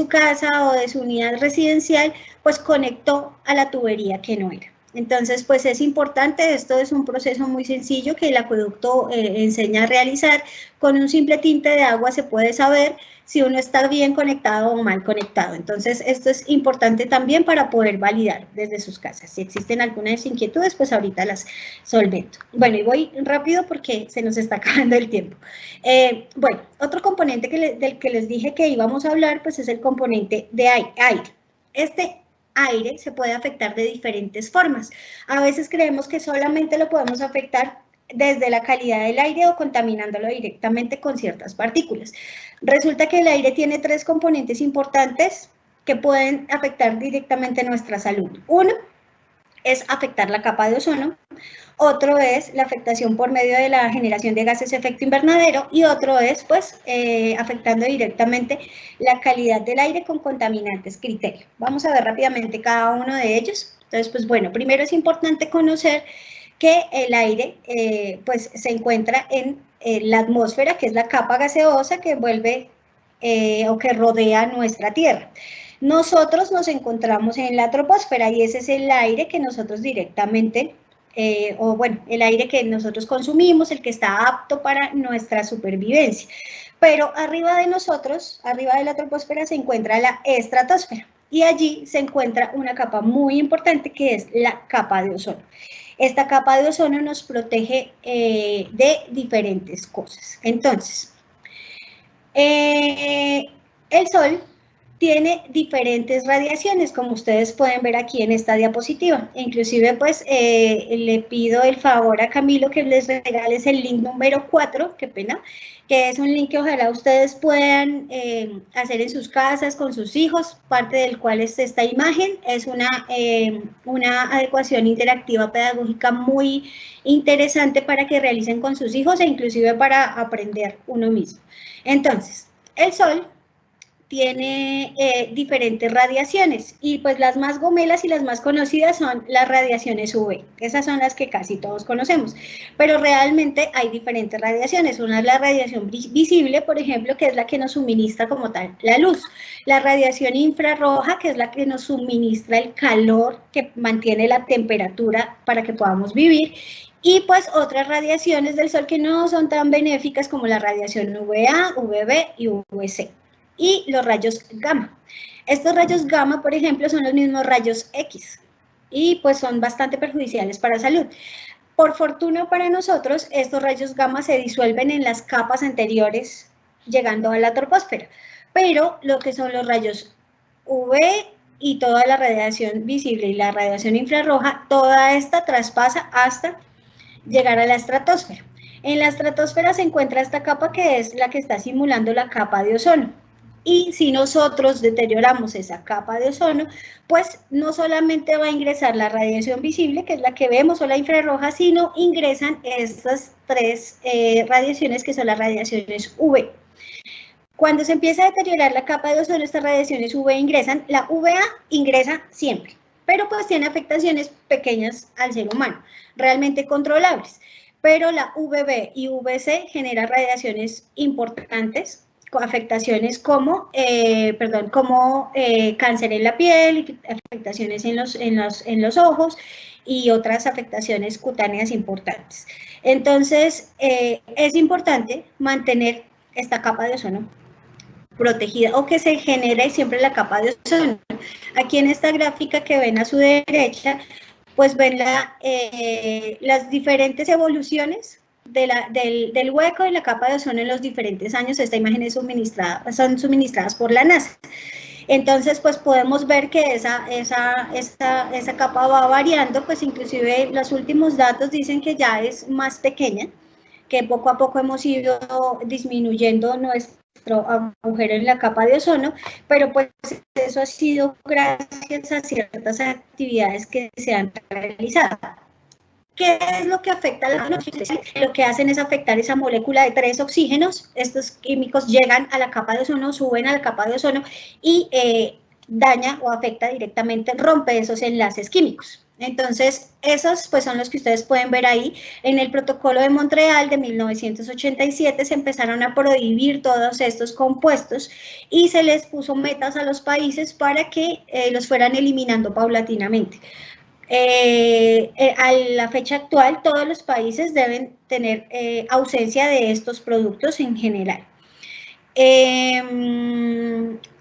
casa o de su unidad residencial, pues conectó a la tubería que no era. Entonces, pues es importante, esto es un proceso muy sencillo que el acueducto enseña a realizar. Con un simple tinte de agua se puede saber si uno está bien conectado o mal conectado. Entonces, esto es importante también para poder validar desde sus casas. Si existen algunas inquietudes, pues ahorita las solvento. Bueno, y voy rápido porque se nos está acabando el tiempo. Bueno, otro componente del que les dije que íbamos a hablar, pues es el componente de aire. Este aire se puede afectar de diferentes formas. A veces creemos que solamente lo podemos afectar desde la calidad del aire o contaminándolo directamente con ciertas partículas. Resulta que el aire tiene 3 componentes importantes que pueden afectar directamente nuestra salud. Uno es afectar la capa de ozono, otro es la afectación por medio de la generación de gases de efecto invernadero y otro es pues afectando directamente la calidad del aire con contaminantes criterio. Vamos a ver rápidamente cada uno de ellos. Entonces, pues bueno, primero es importante conocer que el aire pues se encuentra en la atmósfera, que es la capa gaseosa que envuelve o que rodea nuestra Tierra. Nosotros nos encontramos en la troposfera y ese es el aire que nosotros directamente, el aire que nosotros consumimos, el que está apto para nuestra supervivencia. Pero arriba de nosotros, arriba de la troposfera, se encuentra la estratosfera y allí se encuentra una capa muy importante que es la capa de ozono. Esta capa de ozono nos protege de diferentes cosas. Entonces, el Sol tiene diferentes radiaciones, como ustedes pueden ver aquí en esta diapositiva. Inclusive, pues, le pido el favor a Camilo que les regales el link número 4, qué pena, que es un link que ojalá ustedes puedan hacer en sus casas con sus hijos, parte del cual es esta imagen. Es una adecuación interactiva pedagógica muy interesante para que realicen con sus hijos e inclusive para aprender uno mismo. Entonces, el Sol tiene diferentes radiaciones y pues las más gomelas y las más conocidas son las radiaciones UV. Esas son las que casi todos conocemos, pero realmente hay diferentes radiaciones. Una es la radiación visible, por ejemplo, que es la que nos suministra como tal la luz. La radiación infrarroja, que es la que nos suministra el calor que mantiene la temperatura para que podamos vivir. Y pues otras radiaciones del Sol que no son tan benéficas como la radiación UVA, UVB y UVC. Y los rayos gamma. Estos rayos gamma, por ejemplo, son los mismos rayos X y pues son bastante perjudiciales para la salud. Por fortuna para nosotros, estos rayos gamma se disuelven en las capas anteriores llegando a la troposfera, pero lo que son los rayos UV y toda la radiación visible y la radiación infrarroja, toda esta traspasa hasta llegar a la estratosfera. En la estratosfera se encuentra esta capa que es la que está simulando la capa de ozono. Y si nosotros deterioramos esa capa de ozono, pues no solamente va a ingresar la radiación visible, que es la que vemos, o la infrarroja, sino ingresan estas tres radiaciones que son las radiaciones UV. Cuando se empieza a deteriorar la capa de ozono, estas radiaciones UV ingresan, la UVA ingresa siempre, pero pues tiene afectaciones pequeñas al ser humano, realmente controlables. Pero la UVB y UVC generan radiaciones importantes, afectaciones como cáncer en la piel, afectaciones en los ojos y otras afectaciones cutáneas importantes. Entonces, es importante mantener esta capa de ozono protegida o que se genere siempre la capa de ozono. Aquí en esta gráfica que ven a su derecha, pues ven las diferentes evoluciones del hueco de la capa de ozono en los diferentes años. Esta imagen es son suministradas por la NASA. Entonces, pues podemos ver que esa capa va variando, pues inclusive los últimos datos dicen que ya es más pequeña, que poco a poco hemos ido disminuyendo nuestro agujero en la capa de ozono, pero pues eso ha sido gracias a ciertas actividades que se han realizado. ¿Qué es lo que afecta a la noche? Lo que hacen es afectar esa molécula de 3 oxígenos. Estos químicos llegan a la capa de ozono, suben a la capa de ozono y daña o afecta directamente, rompe esos enlaces químicos. Entonces, esos pues son los que ustedes pueden ver ahí. En el protocolo de Montreal de 1987 se empezaron a prohibir todos estos compuestos y se les puso metas a los países para que los fueran eliminando paulatinamente. A la fecha actual, todos los países deben tener ausencia de estos productos en general.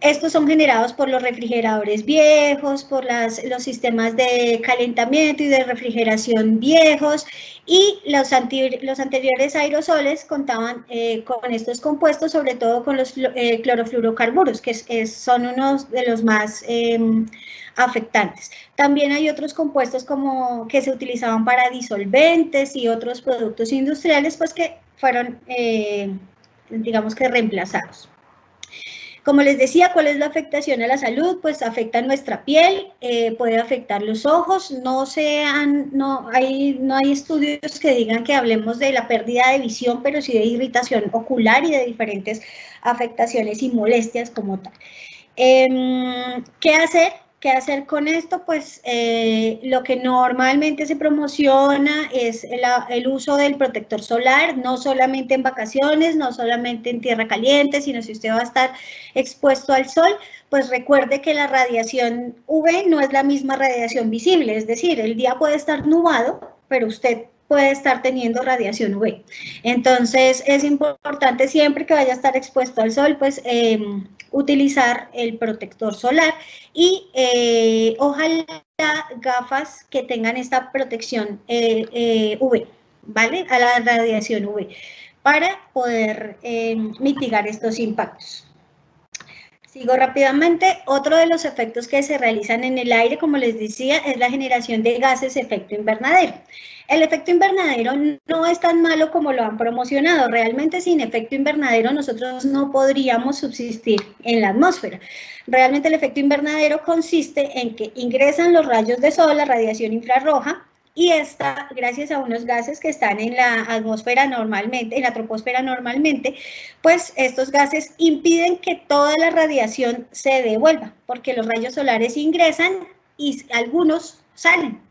Estos son generados por los refrigeradores viejos, por los sistemas de calentamiento y de refrigeración viejos, y los anteriores aerosoles contaban con estos compuestos, sobre todo con los clorofluorocarburos, que son unos de los más afectantes. También hay otros compuestos que se utilizaban para disolventes y otros productos industriales, pues que fueron digamos que reemplazados. Como les decía, ¿cuál es la afectación a la salud? Pues afecta nuestra piel, puede afectar los ojos, no hay estudios que digan que hablemos de la pérdida de visión, pero sí de irritación ocular y de diferentes afectaciones y molestias como tal. ¿Qué hacer ¿Qué hacer con esto? Pues lo que normalmente se promociona es el uso del protector solar, no solamente en vacaciones, no solamente en tierra caliente, sino si usted va a estar expuesto al sol, pues recuerde que la radiación UV no es la misma radiación visible, es decir, el día puede estar nublado, pero usted puede estar teniendo radiación UV. Entonces, es importante siempre que vaya a estar expuesto al sol, pues utilizar el protector solar y ojalá gafas que tengan esta protección UV, ¿vale? A la radiación UV, para poder mitigar estos impactos. Sigo rápidamente. Otro de los efectos que se realizan en el aire, como les decía, es la generación de gases efecto invernadero. El efecto invernadero no es tan malo como lo han promocionado. Realmente sin efecto invernadero nosotros no podríamos subsistir en la atmósfera. Realmente el efecto invernadero consiste en que ingresan los rayos de sol, la radiación infrarroja, y esta, gracias a unos gases que están en la atmósfera normalmente, en la troposfera normalmente, pues estos gases impiden que toda la radiación se devuelva, porque los rayos solares ingresan y algunos salen,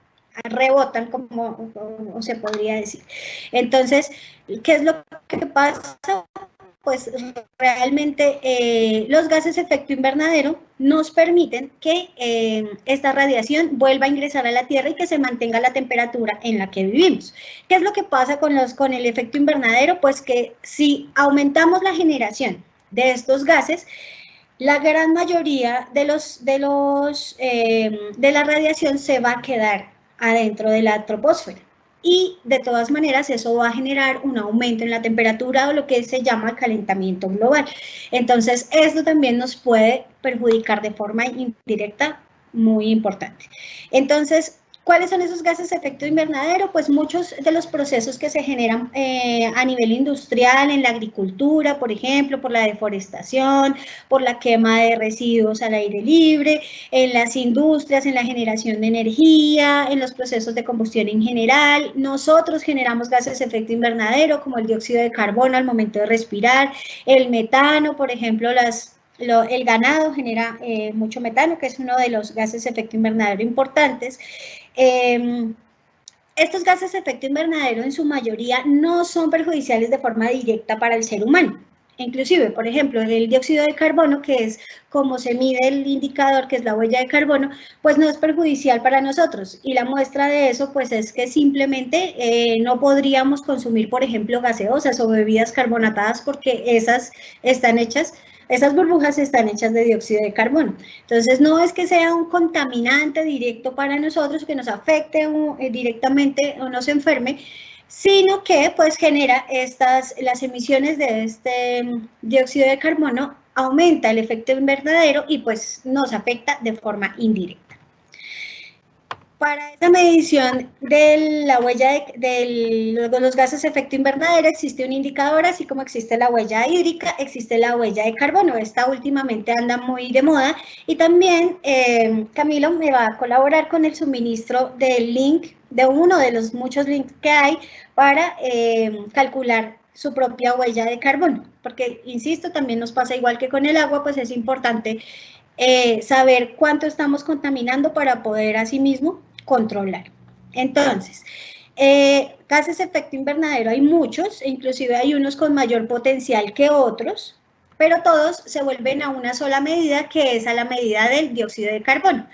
rebotan, como se podría decir. Entonces, ¿qué es lo que pasa? Pues realmente los gases efecto invernadero nos permiten que esta radiación vuelva a ingresar a la Tierra y que se mantenga la temperatura en la que vivimos. ¿Qué es lo que pasa con el efecto invernadero? Pues que si aumentamos la generación de estos gases, la gran mayoría de la radiación se va a quedar adentro de la troposfera. Y de todas maneras eso va a generar un aumento en la temperatura o lo que se llama calentamiento global. Entonces esto también nos puede perjudicar de forma indirecta muy importante. Entonces, ¿cuáles son esos gases de efecto invernadero? Pues muchos de los procesos que se generan a nivel industrial, en la agricultura, por ejemplo, por la deforestación, por la quema de residuos al aire libre, en las industrias, en la generación de energía, en los procesos de combustión en general. Nosotros generamos gases de efecto invernadero, como el dióxido de carbono al momento de respirar, el metano, por ejemplo, el ganado genera mucho metano, que es uno de los gases de efecto invernadero importantes. Estos gases de efecto invernadero en su mayoría no son perjudiciales de forma directa para el ser humano. Inclusive, por ejemplo, el dióxido de carbono, que es como se mide el indicador, que es la huella de carbono, pues no es perjudicial para nosotros. Y la muestra de eso, pues es que simplemente no podríamos consumir, por ejemplo, gaseosas o bebidas carbonatadas porque esas burbujas están hechas de dióxido de carbono. Entonces, no es que sea un contaminante directo para nosotros, que nos afecte directamente o nos enferme, sino que pues genera las emisiones de este dióxido de carbono, aumenta el efecto invernadero y pues nos afecta de forma indirecta. Para esa medición de la huella de los gases de efecto invernadero existe un indicador, así como existe la huella hídrica, existe la huella de carbono. Esta últimamente anda muy de moda y también Camilo me va a colaborar con el suministro del link, de uno de los muchos links que hay para calcular su propia huella de carbono, porque insisto, también nos pasa igual que con el agua, pues es importante saber cuánto estamos contaminando para poder asimismo controlar. Entonces, gases de efecto invernadero hay muchos, inclusive hay unos con mayor potencial que otros, pero todos se vuelven a una sola medida, que es a la medida del dióxido de carbono.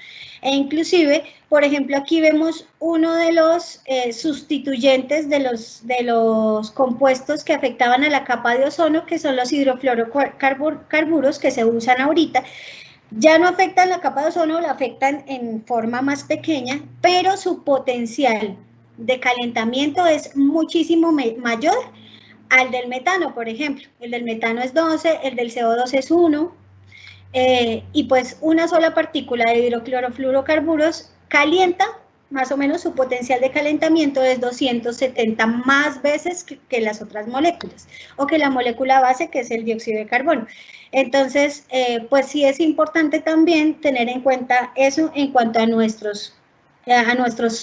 E inclusive, por ejemplo, aquí vemos uno de los sustituyentes de los compuestos que afectaban a la capa de ozono, que son los hidrofluorocarburos que se usan ahorita. Ya no afectan la capa de ozono, la afectan en forma más pequeña, pero su potencial de calentamiento es muchísimo mayor al del metano, por ejemplo. El del metano es 12, el del CO2 es 1, y pues una sola partícula de hidroclorofluorocarburos calienta, más o menos su potencial de calentamiento es 270 más veces que las otras moléculas, o que la molécula base, que es el dióxido de carbono. Entonces, pues sí es importante también tener en cuenta eso en cuanto a nuestros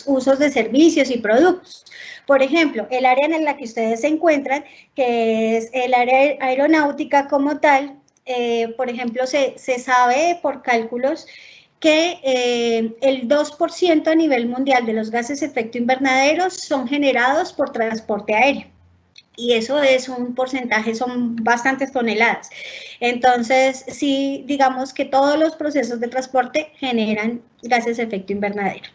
usos de servicios y productos. Por ejemplo, el área en la que ustedes se encuentran, que es el área aeronáutica como tal, por ejemplo, se sabe por cálculos que el 2% a nivel mundial de los gases de efecto invernadero son generados por transporte aéreo. Y eso es un porcentaje, son bastantes toneladas. Entonces, sí, digamos que todos los procesos de transporte generan gases de efecto invernadero.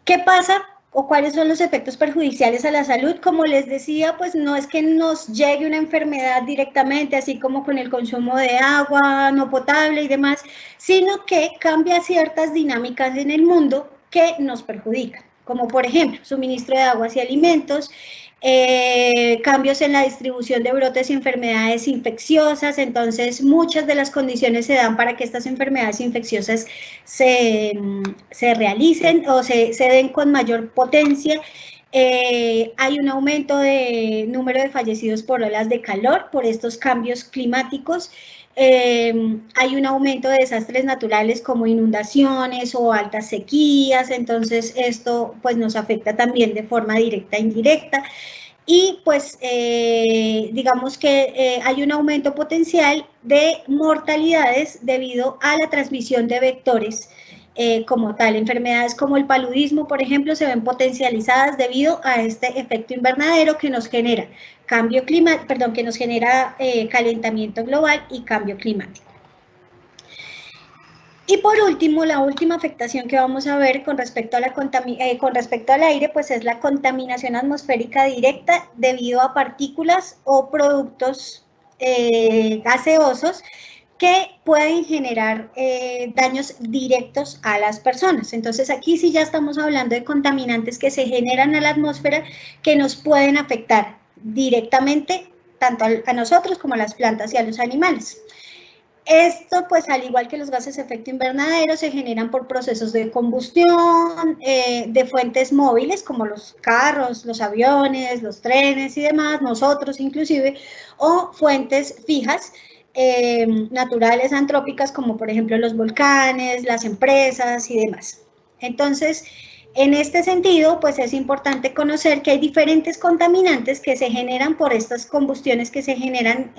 ¿Qué pasa o cuáles son los efectos perjudiciales a la salud? Como les decía, pues no es que nos llegue una enfermedad directamente, así como con el consumo de agua no potable y demás, sino que cambia ciertas dinámicas en el mundo que nos perjudican, como por ejemplo, suministro de aguas y alimentos, cambios en la distribución de brotes y enfermedades infecciosas. Entonces muchas de las condiciones se dan para que estas enfermedades infecciosas se realicen o se den con mayor potencia. Hay un aumento de número de fallecidos por olas de calor por estos cambios climáticos. Hay un aumento de desastres naturales como inundaciones o altas sequías, entonces esto pues nos afecta también de forma directa e indirecta. Y pues digamos que hay un aumento potencial de mortalidades debido a la transmisión de vectores como tal. Enfermedades como el paludismo, por ejemplo, se ven potencializadas debido a este efecto invernadero que nos genera calentamiento global y cambio climático. Y por último, la última afectación que vamos a ver con respecto al aire, pues es la contaminación atmosférica directa debido a partículas o productos gaseosos que pueden generar daños directos a las personas. Entonces aquí sí ya estamos hablando de contaminantes que se generan a la atmósfera que nos pueden afectar directamente tanto a nosotros como a las plantas y a los animales. Esto, pues, al igual que los gases de efecto invernadero, se generan por procesos de combustión, de fuentes móviles, como los carros, los aviones, los trenes y demás, nosotros inclusive, o fuentes fijas, naturales, antrópicas, como por ejemplo los volcanes, las empresas y demás. Entonces, en este sentido, pues es importante conocer que hay diferentes contaminantes que se generan por estas combustiones que se generan,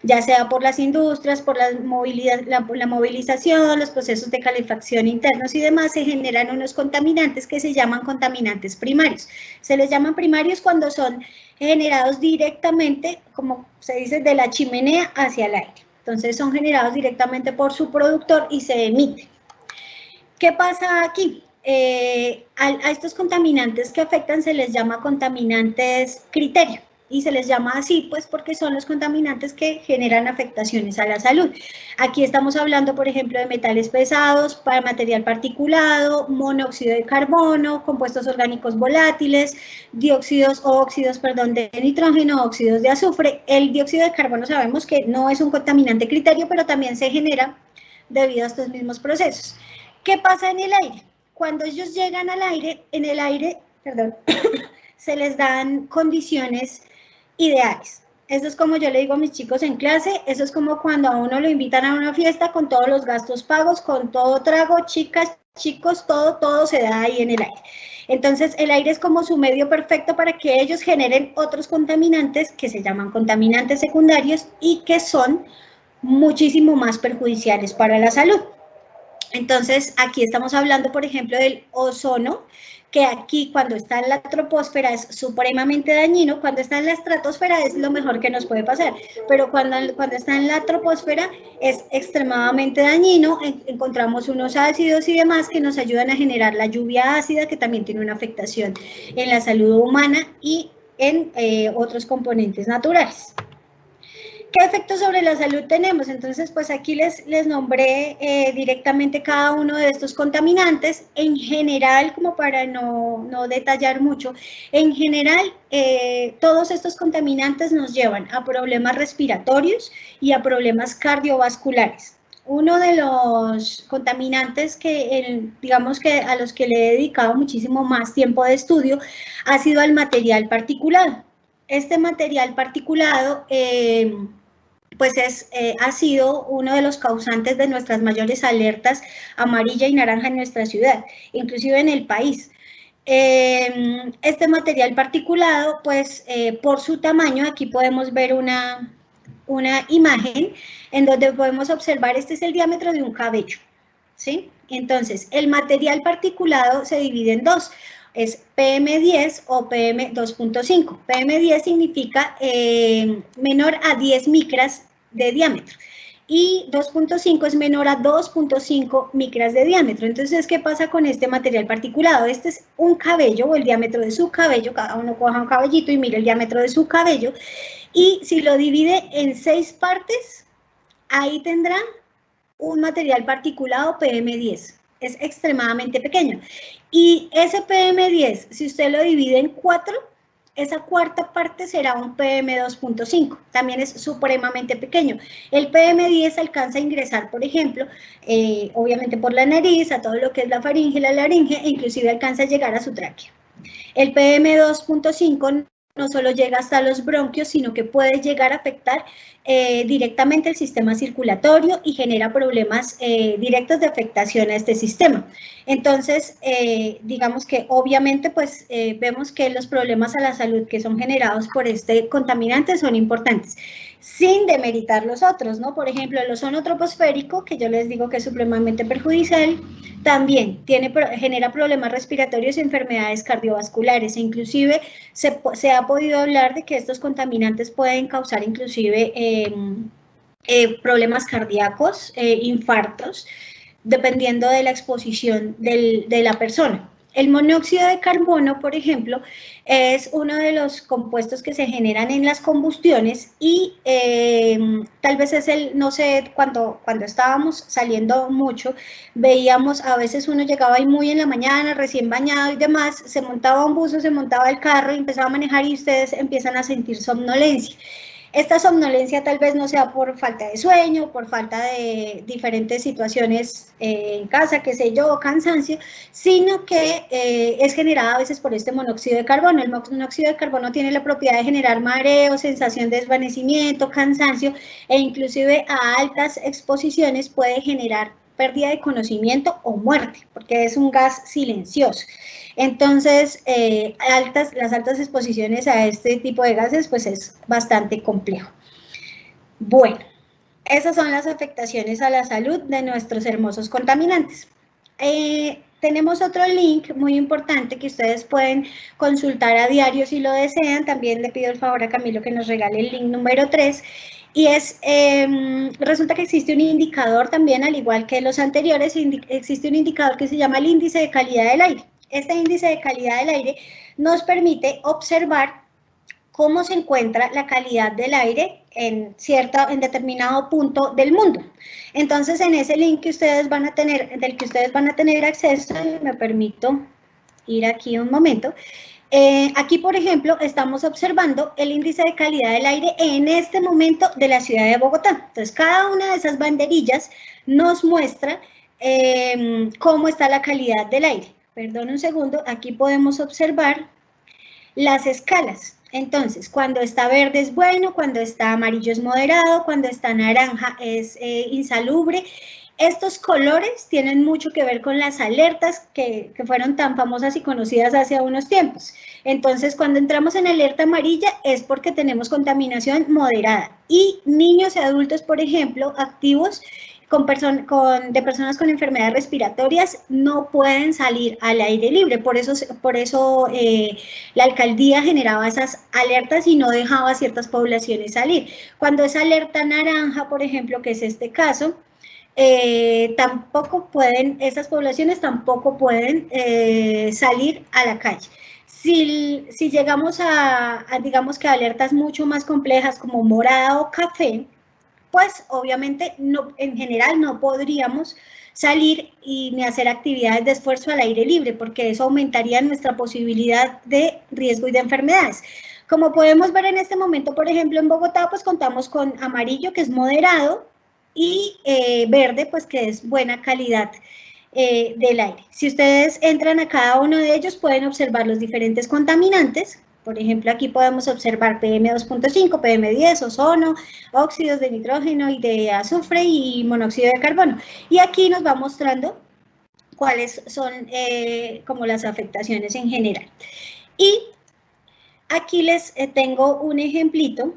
ya sea por las industrias, por la movilización, los procesos de calefacción internos y demás, se generan unos contaminantes que se llaman contaminantes primarios. Se les llaman primarios cuando son generados directamente, como se dice, de la chimenea hacia el aire. Entonces son generados directamente por su productor y se emiten. ¿Qué pasa aquí? A estos contaminantes que afectan se les llama contaminantes criterio y se les llama así pues porque son los contaminantes que generan afectaciones a la salud. Aquí estamos hablando, por ejemplo, de metales pesados, para material particulado, monóxido de carbono, compuestos orgánicos volátiles, óxidos de nitrógeno, óxidos de azufre. El dióxido de carbono sabemos que no es un contaminante criterio, pero también se genera debido a estos mismos procesos. ¿Qué pasa en el aire? Cuando ellos llegan al aire, en el aire, se les dan condiciones ideales. Eso es como yo le digo a mis chicos en clase, eso es como cuando a uno lo invitan a una fiesta con todos los gastos pagos, con todo trago, chicas, chicos, todo se da ahí en el aire. Entonces, el aire es como su medio perfecto para que ellos generen otros contaminantes que se llaman contaminantes secundarios y que son muchísimo más perjudiciales para la salud. Entonces, aquí estamos hablando, por ejemplo, del ozono, que aquí cuando está en la troposfera es supremamente dañino, cuando está en la estratosfera es lo mejor que nos puede pasar, pero cuando está en la troposfera es extremadamente dañino. Encontramos unos ácidos y demás que nos ayudan a generar la lluvia ácida, que también tiene una afectación en la salud humana y en otros componentes naturales. ¿Qué efectos sobre la salud tenemos? Entonces, pues aquí les nombré directamente cada uno de estos contaminantes. En general, como para no detallar mucho, en general, todos estos contaminantes nos llevan a problemas respiratorios y a problemas cardiovasculares. Uno de los contaminantes que, digamos que a los que le he dedicado muchísimo más tiempo de estudio, ha sido al material particulado. Este material particulado, pues ha sido uno de los causantes de nuestras mayores alertas amarilla y naranja en nuestra ciudad, inclusive en el país. Este material particulado, pues por su tamaño, aquí podemos ver una imagen en donde podemos observar, este es el diámetro de un cabello, ¿sí? Entonces, el material particulado se divide en dos, es PM10 o PM2.5. PM10 significa menor a 10 micras de diámetro y 2.5 es menor a 2.5 micras de diámetro. Entonces, ¿qué pasa con este material particulado? Este es un cabello o el diámetro de su cabello, cada uno coja un cabellito y mira el diámetro de su cabello, y si lo divide en 6 partes, ahí tendrá un material particulado PM10. Es extremadamente pequeño. Y ese PM10, si usted lo divide en 4, esa cuarta parte será un PM2.5, también es supremamente pequeño. El PM10 alcanza a ingresar, por ejemplo, obviamente por la nariz, a todo lo que es la faringe, la laringe, e inclusive alcanza a llegar a su tráquea. El PM2.5 no solo llega hasta los bronquios, sino que puede llegar a afectar directamente el sistema circulatorio y genera problemas directos de afectación a este sistema. Entonces, digamos que obviamente pues vemos que los problemas a la salud que son generados por este contaminante son importantes, sin demeritar los otros, ¿no? Por ejemplo, el ozono troposférico, que yo les digo que es supremamente perjudicial, también genera problemas respiratorios y enfermedades cardiovasculares, e inclusive se ha podido hablar de que estos contaminantes pueden causar inclusive problemas cardíacos, infartos, dependiendo de la exposición de la persona. El monóxido de carbono, por ejemplo, es uno de los compuestos que se generan en las combustiones y tal vez es no sé, cuando estábamos saliendo mucho, veíamos, a veces uno llegaba ahí muy en la mañana, recién bañado y demás, se montaba un bus o se montaba el carro y empezaba a manejar y ustedes empiezan a sentir somnolencia. Esta somnolencia tal vez no sea por falta de sueño, por falta de diferentes situaciones en casa, qué sé yo, cansancio, sino que es generada a veces por este monóxido de carbono. El monóxido de carbono tiene la propiedad de generar mareo, sensación de desvanecimiento, cansancio e inclusive a altas exposiciones puede generar pérdida de conocimiento o muerte, porque es un gas silencioso. Entonces, las altas exposiciones a este tipo de gases, pues es bastante complejo. Bueno, esas son las afectaciones a la salud de nuestros hermosos contaminantes. Tenemos otro link muy importante que ustedes pueden consultar a diario si lo desean. También le pido el favor a Camilo que nos regale el link número 3. Y resulta que existe un indicador también, al igual que los anteriores, existe un indicador que se llama el índice de calidad del aire. Este índice de calidad del aire nos permite observar cómo se encuentra la calidad del aire en determinado punto del mundo. Entonces, en ese link que ustedes van a tener, del que ustedes van a tener acceso, me permito ir aquí un momento. Aquí, por ejemplo, estamos observando el índice de calidad del aire en este momento de la ciudad de Bogotá. Entonces, cada una de esas banderillas nos muestra cómo está la calidad del aire. Perdón un segundo, aquí podemos observar las escalas. Entonces, cuando está verde es bueno, cuando está amarillo es moderado, cuando está naranja es insalubre. Estos colores tienen mucho que ver con las alertas que fueron tan famosas y conocidas hace unos tiempos. Entonces, cuando entramos en alerta amarilla es porque tenemos contaminación moderada. Y niños y adultos, por ejemplo, activos, de personas con enfermedades respiratorias no pueden salir al aire libre, por eso la alcaldía generaba esas alertas y no dejaba a ciertas poblaciones salir. Cuando es alerta naranja, por ejemplo, que es este caso, esas poblaciones tampoco pueden salir a la calle. Si llegamos a digamos que alertas mucho más complejas como morada o café, pues obviamente en general no podríamos salir ni hacer actividades de esfuerzo al aire libre, porque eso aumentaría nuestra posibilidad de riesgo y de enfermedades. Como podemos ver en este momento, por ejemplo, en Bogotá, pues contamos con amarillo, que es moderado, y verde, pues que es buena calidad del aire. Si ustedes entran a cada uno de ellos, pueden observar los diferentes contaminantes. Por ejemplo, aquí podemos observar PM2.5, PM10, ozono, óxidos de nitrógeno y de azufre y monóxido de carbono. Y aquí nos va mostrando cuáles son como las afectaciones en general. Y aquí les tengo un ejemplito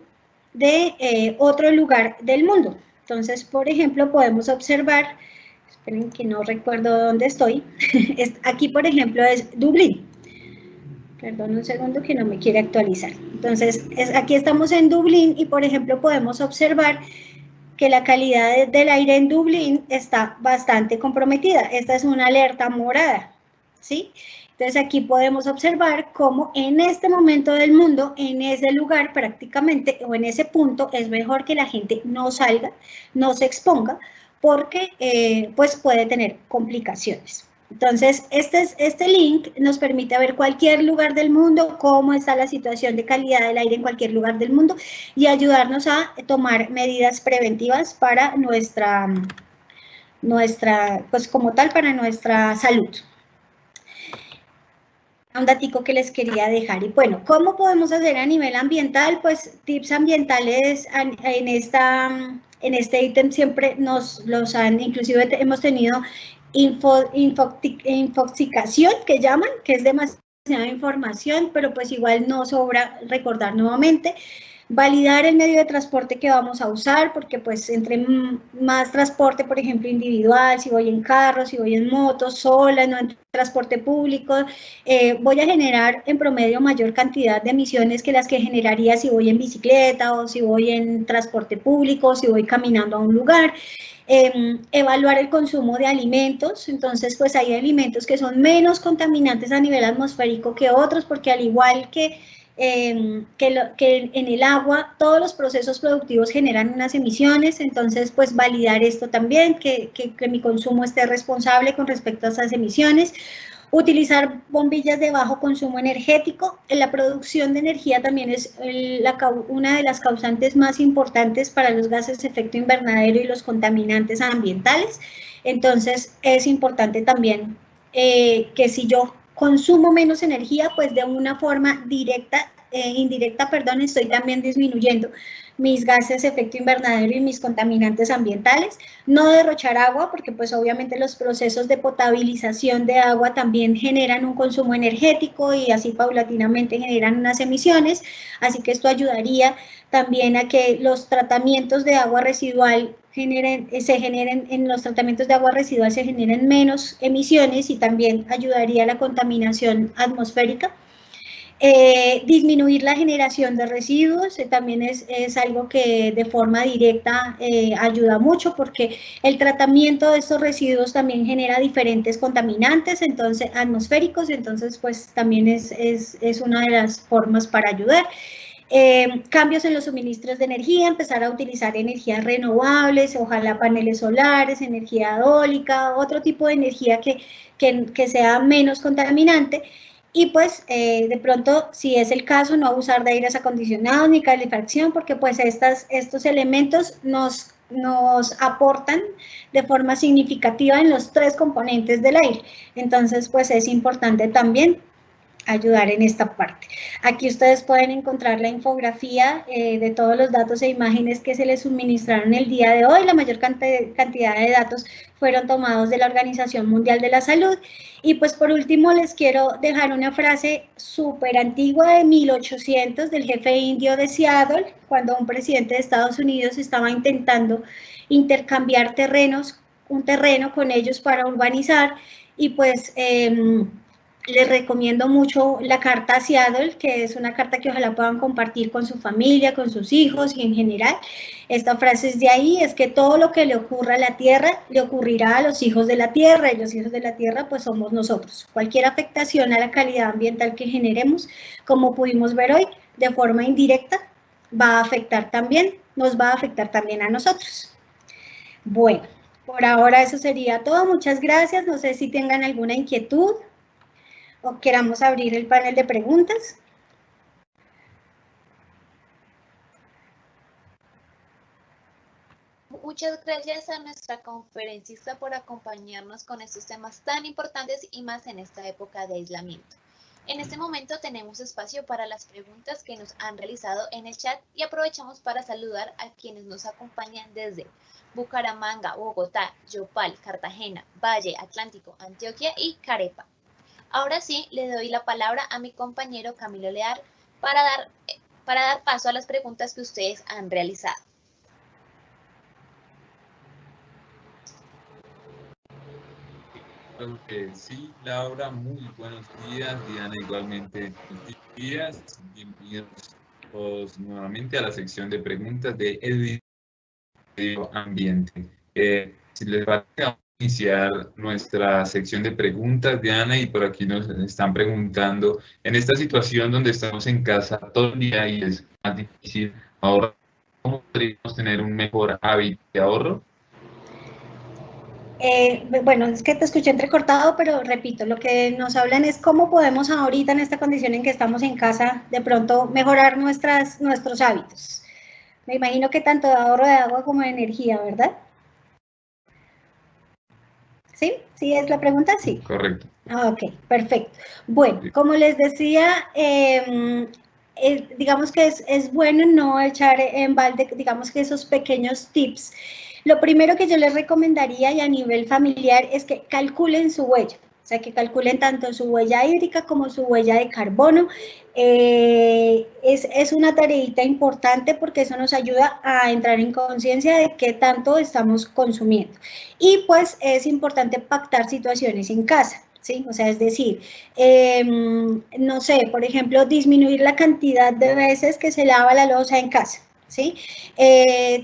de otro lugar del mundo. Entonces, por ejemplo, podemos observar, esperen que no recuerdo dónde estoy. Aquí, por ejemplo, es Dublín. Perdón un segundo que no me quiere actualizar. Entonces, aquí estamos en Dublín y, por ejemplo, podemos observar que la calidad del aire en Dublín está bastante comprometida. Esta es una alerta morada, ¿sí? Entonces, aquí podemos observar cómo en este momento del mundo, en ese lugar prácticamente, o en ese punto, es mejor que la gente no salga, no se exponga, porque pues puede tener complicaciones. Entonces, este link nos permite ver cualquier lugar del mundo, cómo está la situación de calidad del aire en cualquier lugar del mundo y ayudarnos a tomar medidas preventivas para pues como tal, para nuestra salud. Un datico que les quería dejar. Y bueno, ¿cómo podemos hacer a nivel ambiental? Pues tips ambientales en este ítem siempre nos los han, inclusive hemos tenido infoxicación, que llaman, que es demasiada información, pero pues igual no sobra recordar nuevamente. Validar el medio de transporte que vamos a usar, porque pues entre más transporte, por ejemplo, individual, si voy en carro, si voy en moto, sola, no en transporte público, voy a generar en promedio mayor cantidad de emisiones que las que generaría si voy en bicicleta o si voy en transporte público, o si voy caminando a un lugar. Evaluar el consumo de alimentos, entonces pues hay alimentos que son menos contaminantes a nivel atmosférico que otros, porque al igual que en el agua todos los procesos productivos generan unas emisiones, entonces pues validar esto también, que mi consumo esté responsable con respecto a esas emisiones. Utilizar bombillas de bajo consumo energético. La producción de energía también es una de las causantes más importantes para los gases de efecto invernadero y los contaminantes ambientales. Entonces, es importante también que si yo consumo menos energía, pues de una forma indirecta, estoy también disminuyendo mis gases de efecto invernadero y mis contaminantes ambientales. No derrochar agua, porque pues obviamente los procesos de potabilización de agua también generan un consumo energético y así paulatinamente generan unas emisiones, así que esto ayudaría también a que los tratamientos de agua residual en los tratamientos de agua residual se generen menos emisiones y también ayudaría a la contaminación atmosférica. Disminuir la generación de residuos también es algo que de forma directa ayuda mucho, porque el tratamiento de estos residuos también genera diferentes contaminantes atmosféricos, entonces pues también es una de las formas para ayudar. Cambios en los suministros de energía, empezar a utilizar energías renovables, ojalá paneles solares, energía eólica, otro tipo de energía que sea menos contaminante. Y pues de pronto, si es el caso, no abusar de aires acondicionados ni calefacción, porque pues estos elementos nos aportan de forma significativa en los 3 componentes del aire. Entonces, pues es importante también ayudar en esta parte. Aquí ustedes pueden encontrar la infografía de todos los datos e imágenes que se les suministraron el día de hoy. La mayor cantidad de datos fueron tomados de la Organización Mundial de la Salud. Y pues por último les quiero dejar una frase súper antigua de 1800 del jefe indio de Seattle, cuando un presidente de Estados Unidos estaba intentando intercambiar un terreno con ellos para urbanizar, y pues les recomiendo mucho la carta a Seattle, que es una carta que ojalá puedan compartir con su familia, con sus hijos y en general. Esta frase es de ahí, es que todo lo que le ocurra a la Tierra, le ocurrirá a los hijos de la Tierra, y los hijos de la Tierra pues somos nosotros. Cualquier afectación a la calidad ambiental que generemos, como pudimos ver hoy, de forma indirecta, nos va a afectar también a nosotros. Bueno, por ahora eso sería todo. Muchas gracias. No sé si tengan alguna inquietud o queramos abrir el panel de preguntas. Muchas gracias a nuestra conferencista por acompañarnos con estos temas tan importantes y más en esta época de aislamiento. En este momento tenemos espacio para las preguntas que nos han realizado en el chat y aprovechamos para saludar a quienes nos acompañan desde Bucaramanga, Bogotá, Yopal, Cartagena, Valle, Atlántico, Antioquia y Carepa. Ahora sí, le doy la palabra a mi compañero Camilo Leal para dar paso a las preguntas que ustedes han realizado. Claro que sí, Laura, muy buenos días. Diana, igualmente, buenos días. Bienvenidos todos nuevamente a la sección de preguntas de El Medio Ambiente. Si les va a iniciar nuestra sección de preguntas, Diana, y por aquí nos están preguntando, en esta situación donde estamos en casa todo el día y es más difícil ahorrar, ¿cómo podríamos tener un mejor hábito de ahorro? Bueno, es que te escuché entrecortado, pero repito, lo que nos hablan es cómo podemos ahorita en esta condición en que estamos en casa, de pronto mejorar nuestros hábitos. Me imagino que tanto de ahorro de agua como de energía, ¿verdad? ¿Sí? ¿Sí es la pregunta? Sí. Correcto. Ok, perfecto. Bueno, como les decía, digamos que es bueno no echar en balde, digamos que esos pequeños tips. Lo primero que yo les recomendaría y a nivel familiar es que calculen su huella, o sea, que calculen tanto su huella hídrica como su huella de carbono. Es una tareita importante porque eso nos ayuda a entrar en conciencia de qué tanto estamos consumiendo. Y pues es importante pactar situaciones en casa. ¿Sí? O sea, es decir, no sé, por ejemplo, disminuir la cantidad de veces que se lava la loza en casa, ¿sí?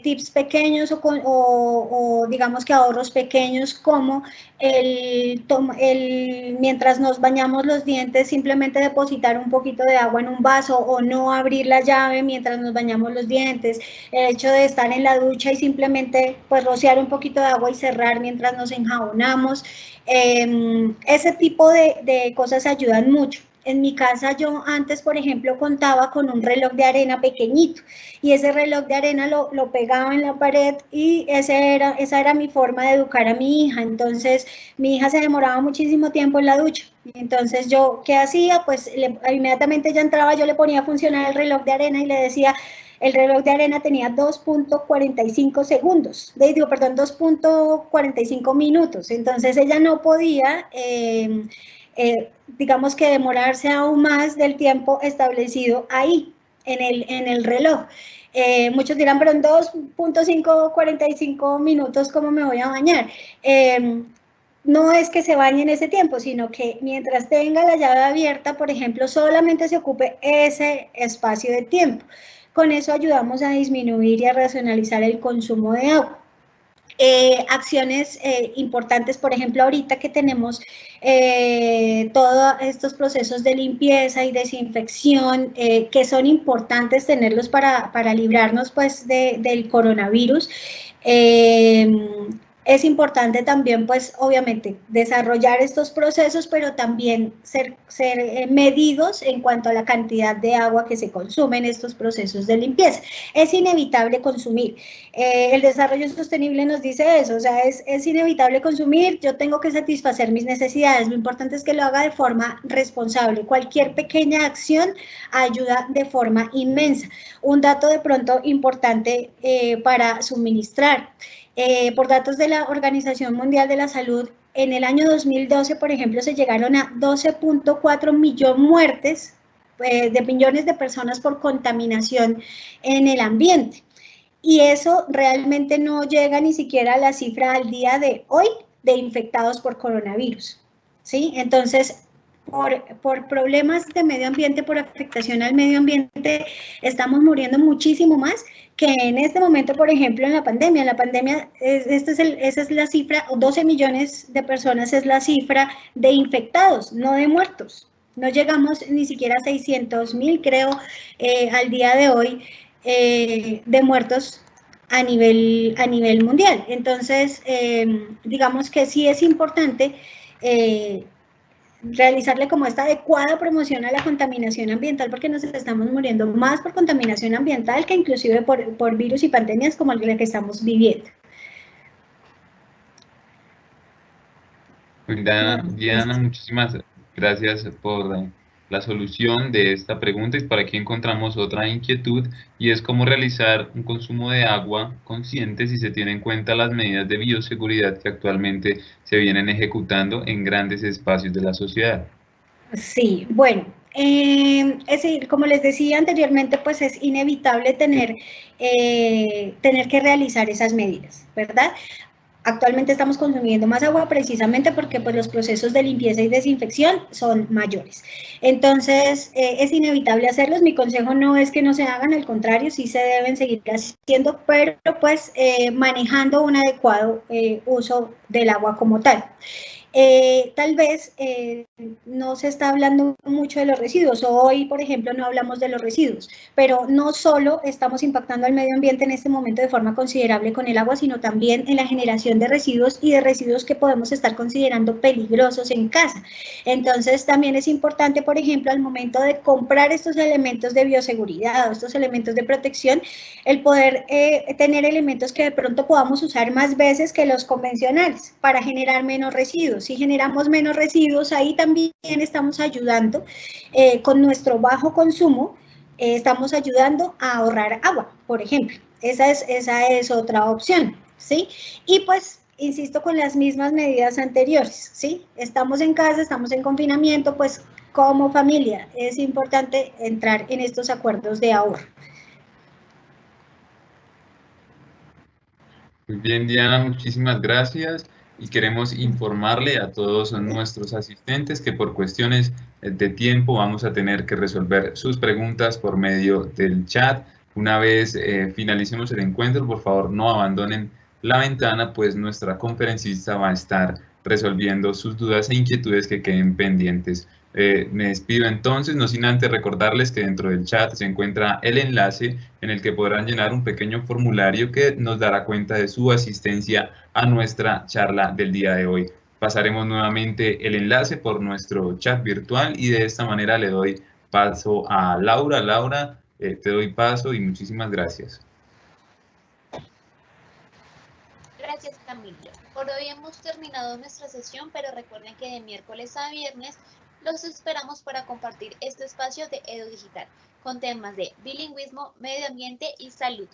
Tips pequeños o digamos que ahorros pequeños como mientras nos bañamos los dientes simplemente depositar un poquito de agua en un vaso o no abrir la llave mientras nos bañamos los dientes, el hecho de estar en la ducha y simplemente pues rociar un poquito de agua y cerrar mientras nos enjabonamos, ese tipo de cosas ayudan mucho. En mi casa yo antes, por ejemplo, contaba con un reloj de arena pequeñito y ese reloj de arena lo pegaba en la pared y esa era mi forma de educar a mi hija. Entonces, mi hija se demoraba muchísimo tiempo en la ducha. Entonces, yo, ¿qué hacía? Pues inmediatamente ella entraba, yo le ponía a funcionar el reloj de arena y le decía, el reloj de arena tenía 2.45 segundos, perdón, 2.45 minutos. Entonces, ella no podía... digamos que demorarse aún más del tiempo establecido ahí, en el reloj. Muchos dirán, pero en 2.545 minutos, ¿cómo me voy a bañar? No es que se bañe en ese tiempo, sino que mientras tenga la llave abierta, por ejemplo, solamente se ocupe ese espacio de tiempo. Con eso ayudamos a disminuir y a racionalizar el consumo de agua. Acciones importantes, por ejemplo, ahorita que tenemos todos estos procesos de limpieza y desinfección, que son importantes tenerlos para librarnos pues del coronavirus. Es importante también, pues, obviamente, desarrollar estos procesos, pero también ser medidos en cuanto a la cantidad de agua que se consume en estos procesos de limpieza. Es inevitable consumir. El desarrollo sostenible nos dice eso, o sea, es inevitable consumir, yo tengo que satisfacer mis necesidades, lo importante es que lo haga de forma responsable. Cualquier pequeña acción ayuda de forma inmensa. Un dato de pronto importante para suministrar. Por datos de la Organización Mundial de la Salud, en el año 2012, por ejemplo, se llegaron a 12.4 millones muertes de millones de personas por contaminación en el ambiente. Y eso realmente no llega ni siquiera a la cifra al día de hoy de infectados por coronavirus, ¿sí? Entonces, por problemas de medio ambiente, por afectación al medio ambiente, estamos muriendo muchísimo más que en este momento, por ejemplo, en la pandemia. La pandemia, esa es la cifra, 12 millones de personas es la cifra de infectados, no de muertos. No llegamos ni siquiera a 600,000, creo, al día de hoy, de muertos a nivel mundial. Entonces, digamos que sí es importante realizarle como esta adecuada promoción a la contaminación ambiental, porque nos estamos muriendo más por contaminación ambiental que inclusive por virus y pandemias como la que estamos viviendo. Diana, muchísimas gracias por la solución de esta pregunta, y por aquí encontramos otra inquietud, y es cómo realizar un consumo de agua consciente si se tienen en cuenta las medidas de bioseguridad que actualmente se vienen ejecutando en grandes espacios de la sociedad. Sí, bueno, es decir, como les decía anteriormente, pues es inevitable tener que realizar esas medidas, ¿verdad? actualmente estamos consumiendo más agua precisamente porque pues, los procesos de limpieza y desinfección son mayores. Entonces, es inevitable hacerlos. Mi consejo no es que no se hagan, al contrario, sí se deben seguir haciendo, pero pues manejando un adecuado uso del agua como tal. Tal vez no se está hablando mucho de los residuos. Hoy, por ejemplo, no hablamos de los residuos, pero no solo estamos impactando al medio ambiente en este momento de forma considerable con el agua, sino también en la generación de residuos y de residuos que podemos estar considerando peligrosos en casa. Entonces, también es importante, por ejemplo, al momento de comprar estos elementos de bioseguridad o estos elementos de protección, el poder tener elementos que de pronto podamos usar más veces que los convencionales para generar menos residuos. Si generamos menos residuos, ahí también estamos ayudando con nuestro bajo consumo, estamos ayudando a ahorrar agua, por ejemplo. Esa es otra opción, ¿sí? Y pues, insisto con las mismas medidas anteriores, ¿sí? Estamos en casa, estamos en confinamiento, pues como familia es importante entrar en estos acuerdos de ahorro. Muy bien, Diana, muchísimas gracias y queremos informarle a todos nuestros asistentes que por cuestiones de tiempo vamos a tener que resolver sus preguntas por medio del chat. Una vez finalicemos el encuentro, por favor no abandonen la ventana, pues nuestra conferencista va a estar resolviendo sus dudas e inquietudes que queden pendientes. Me despido entonces, no sin antes recordarles que dentro del chat se encuentra el enlace en el que podrán llenar un pequeño formulario que nos dará cuenta de su asistencia a nuestra charla del día de hoy. Pasaremos nuevamente el enlace por nuestro chat virtual y de esta manera le doy paso a Laura. Laura, te doy paso y muchísimas gracias. Gracias, Camilo. Por hoy hemos terminado nuestra sesión, pero recuerden que de miércoles a viernes los esperamos para compartir este espacio de Edu Digital con temas de bilingüismo, medio ambiente y salud.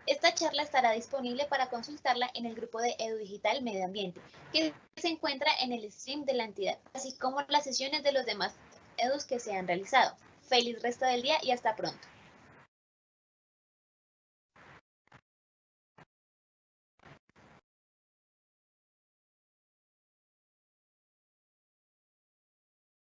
Esta charla estará disponible para consultarla en el grupo de Edu Digital Medio Ambiente, que se encuentra en el stream de la entidad, así como las sesiones de los demás Edus que se han realizado. Feliz resto del día y hasta pronto.